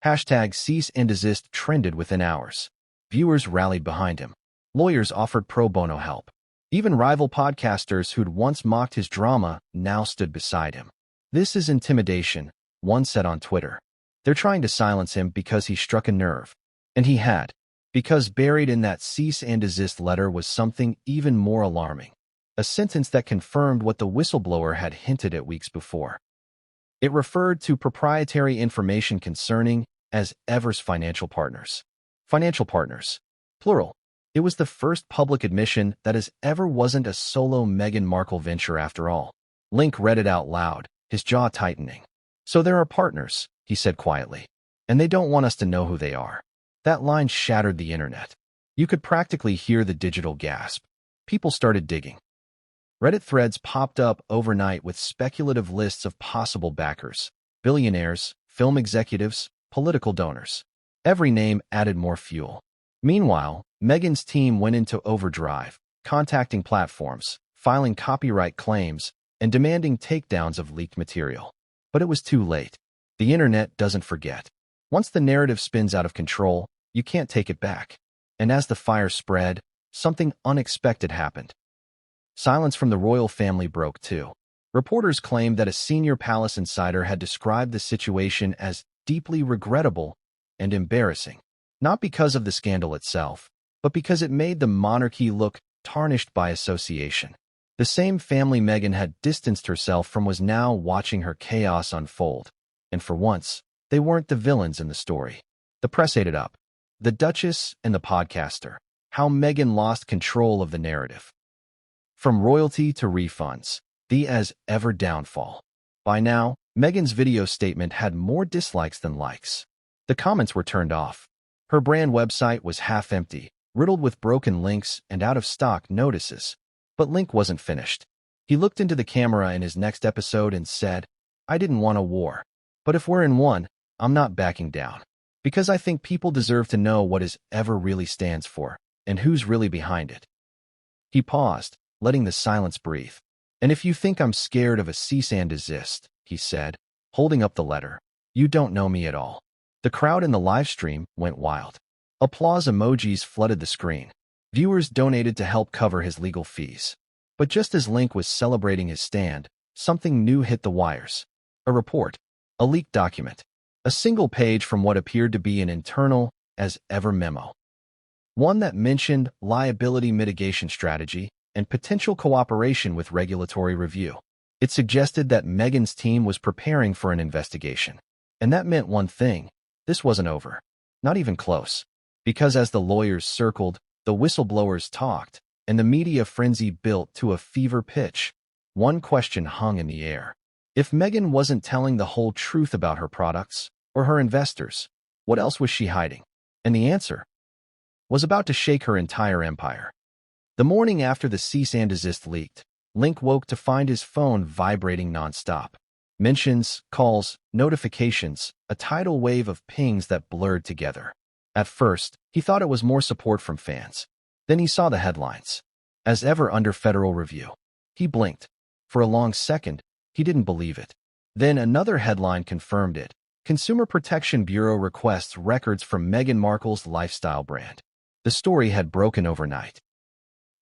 Hashtag cease and desist trended within hours. Viewers rallied behind him. Lawyers offered pro bono help. Even rival podcasters who'd once mocked his drama now stood beside him. "This is intimidation," one said on Twitter. "They're trying to silence him because he struck a nerve." And he had. Because buried in that cease and desist letter was something even more alarming. A sentence that confirmed what the whistleblower had hinted at weeks before. It referred to proprietary information concerning as Ever's financial partners. Financial partners. Plural. It was the first public admission that as Ever wasn't a solo Meghan Markle venture after all. Link read it out loud, his jaw tightening. "So there are partners," he said quietly. "And they don't want us to know who they are." That line shattered the internet. You could practically hear the digital gasp. People started digging. Reddit threads popped up overnight with speculative lists of possible backers: billionaires, film executives, political donors. Every name added more fuel. Meanwhile, Meghan's team went into overdrive, contacting platforms, filing copyright claims, and demanding takedowns of leaked material. But it was too late. The internet doesn't forget. Once the narrative spins out of control, you can't take it back. And as the fire spread, something unexpected happened. Silence from the royal family broke too. Reporters claimed that a senior palace insider had described the situation as deeply regrettable and embarrassing, not because of the scandal itself, but because it made the monarchy look tarnished by association. The same family Meghan had distanced herself from was now watching her chaos unfold. And for once, they weren't the villains in the story. The press ate it up. The Duchess and the podcaster. How Meghan lost control of the narrative. From royalty to refunds, the as ever downfall. By now, Meghan's video statement had more dislikes than likes. The comments were turned off. Her brand website was half empty, riddled with broken links and out-of-stock notices. But Link wasn't finished. He looked into the camera in his next episode and said, "I didn't want a war. But if we're in one, I'm not backing down. Because I think people deserve to know what his ever really stands for, and who's really behind it." He paused, letting the silence breathe. "And if you think I'm scared of a cease and desist," he said, holding up the letter, "you don't know me at all." The crowd in the live stream went wild. Applause emojis flooded the screen. Viewers donated to help cover his legal fees. But just as Link was celebrating his stand, something new hit the wires. A report. A leaked document. A single page from what appeared to be an internal as ever memo. One that mentioned liability mitigation strategy and potential cooperation with regulatory review. It suggested that Meghan's team was preparing for an investigation. And that meant one thing: this wasn't over. Not even close. Because as the lawyers circled, the whistleblowers talked, and the media frenzy built to a fever pitch, one question hung in the air. If Meghan wasn't telling the whole truth about her products or her investors, what else was she hiding? And the answer was about to shake her entire empire. The morning after the cease and desist leaked, Link woke to find his phone vibrating nonstop. Mentions, calls, notifications, a tidal wave of pings that blurred together. At first, he thought it was more support from fans. Then he saw the headlines. As ever under federal review. He blinked. For a long second, he didn't believe it. Then another headline confirmed it. Consumer Protection Bureau requests records from Meghan Markle's lifestyle brand. The story had broken overnight.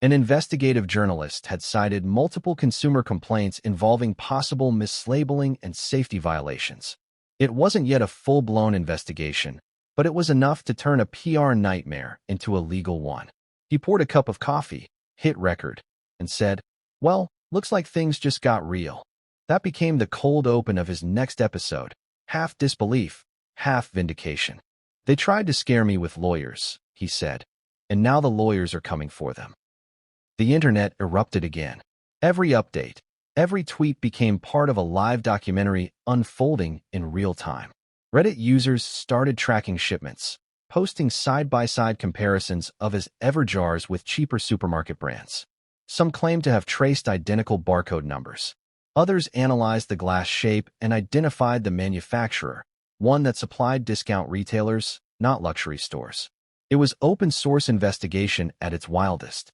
An investigative journalist had cited multiple consumer complaints involving possible mislabeling and safety violations. It wasn't yet a full-blown investigation, but it was enough to turn a PR nightmare into a legal one. He poured a cup of coffee, hit record, and said, "Well, looks like things just got real." That became the cold open of his next episode, half disbelief, half vindication. "They tried to scare me with lawyers," he said, "and now the lawyers are coming for them." The internet erupted again. Every update, every tweet became part of a live documentary unfolding in real time. Reddit users started tracking shipments, posting side-by-side comparisons of as ever jars with cheaper supermarket brands. Some claimed to have traced identical barcode numbers. Others analyzed the glass shape and identified the manufacturer, one that supplied discount retailers, not luxury stores. It was open-source investigation at its wildest.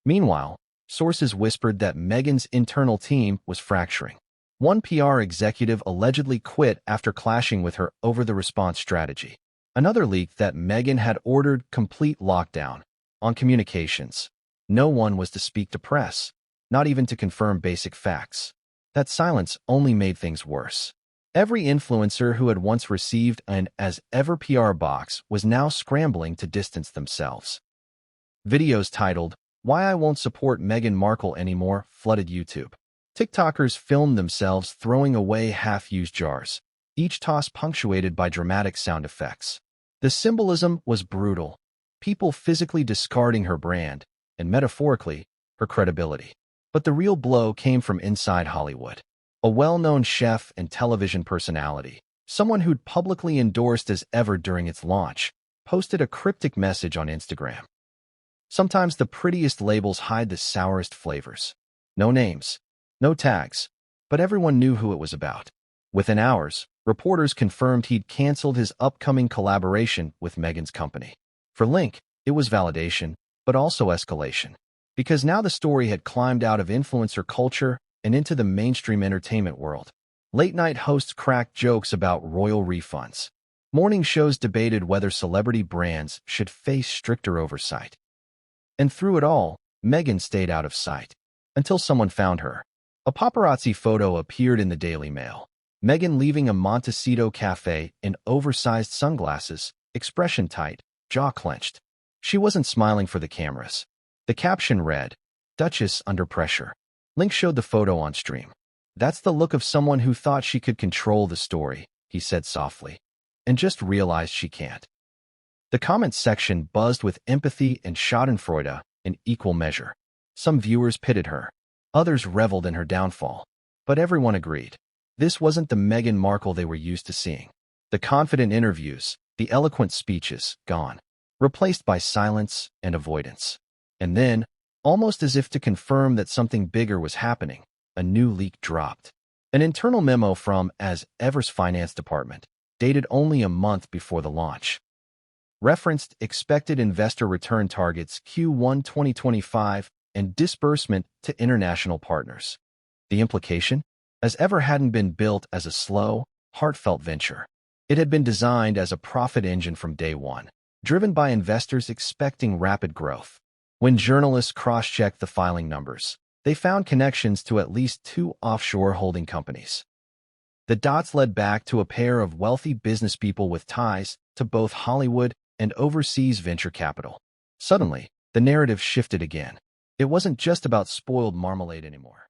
Meanwhile, sources whispered that Meghan's internal team was fracturing. One PR executive allegedly quit after clashing with her over the response strategy. Another leaked that Meghan had ordered complete lockdown on communications. No one was to speak to press, not even to confirm basic facts. That silence only made things worse. Every influencer who had once received an as-ever PR box was now scrambling to distance themselves. Videos titled, "Why I Won't Support Meghan Markle Anymore" flooded YouTube. TikTokers filmed themselves throwing away half-used jars, each toss punctuated by dramatic sound effects. The symbolism was brutal, people physically discarding her brand, and metaphorically, her credibility. But the real blow came from inside Hollywood. A well-known chef and television personality, someone who'd publicly endorsed as ever during its launch, posted a cryptic message on Instagram. Sometimes the prettiest labels hide the sourest flavors. No names, no tags, but everyone knew who it was about. Within hours, reporters confirmed he'd canceled his upcoming collaboration with Meghan's company. For Link, it was validation, but also escalation. Because now the story had climbed out of influencer culture and into the mainstream entertainment world. Late-night hosts cracked jokes about royal refunds. Morning shows debated whether celebrity brands should face stricter oversight. And through it all, Meghan stayed out of sight. Until someone found her. A paparazzi photo appeared in the Daily Mail. Meghan leaving a Montecito cafe in oversized sunglasses, expression tight, jaw clenched. She wasn't smiling for the cameras. The caption read, "Duchess under pressure." Link showed the photo on stream. "That's the look of someone who thought she could control the story," he said softly, and just realized she can't. The comments section buzzed with empathy and schadenfreude in equal measure. Some viewers pitied her. Others reveled in her downfall. But everyone agreed. This wasn't the Meghan Markle they were used to seeing. The confident interviews, the eloquent speeches, gone. Replaced by silence and avoidance. And then, Almost as if to confirm that something bigger was happening, a new leak dropped. An internal memo from as Ever's finance department, dated only a month before the launch, referenced expected investor return targets Q1 2025 and disbursement to international partners. The implication? As Ever hadn't been built as a slow, heartfelt venture. It had been designed as a profit engine from day one, driven by investors expecting rapid growth. When journalists cross-checked the filing numbers, they found connections to at least 2 offshore holding companies. The dots led back to a pair of wealthy businesspeople with ties to both Hollywood and overseas venture capital. Suddenly, the narrative shifted again. It wasn't just about spoiled marmalade anymore.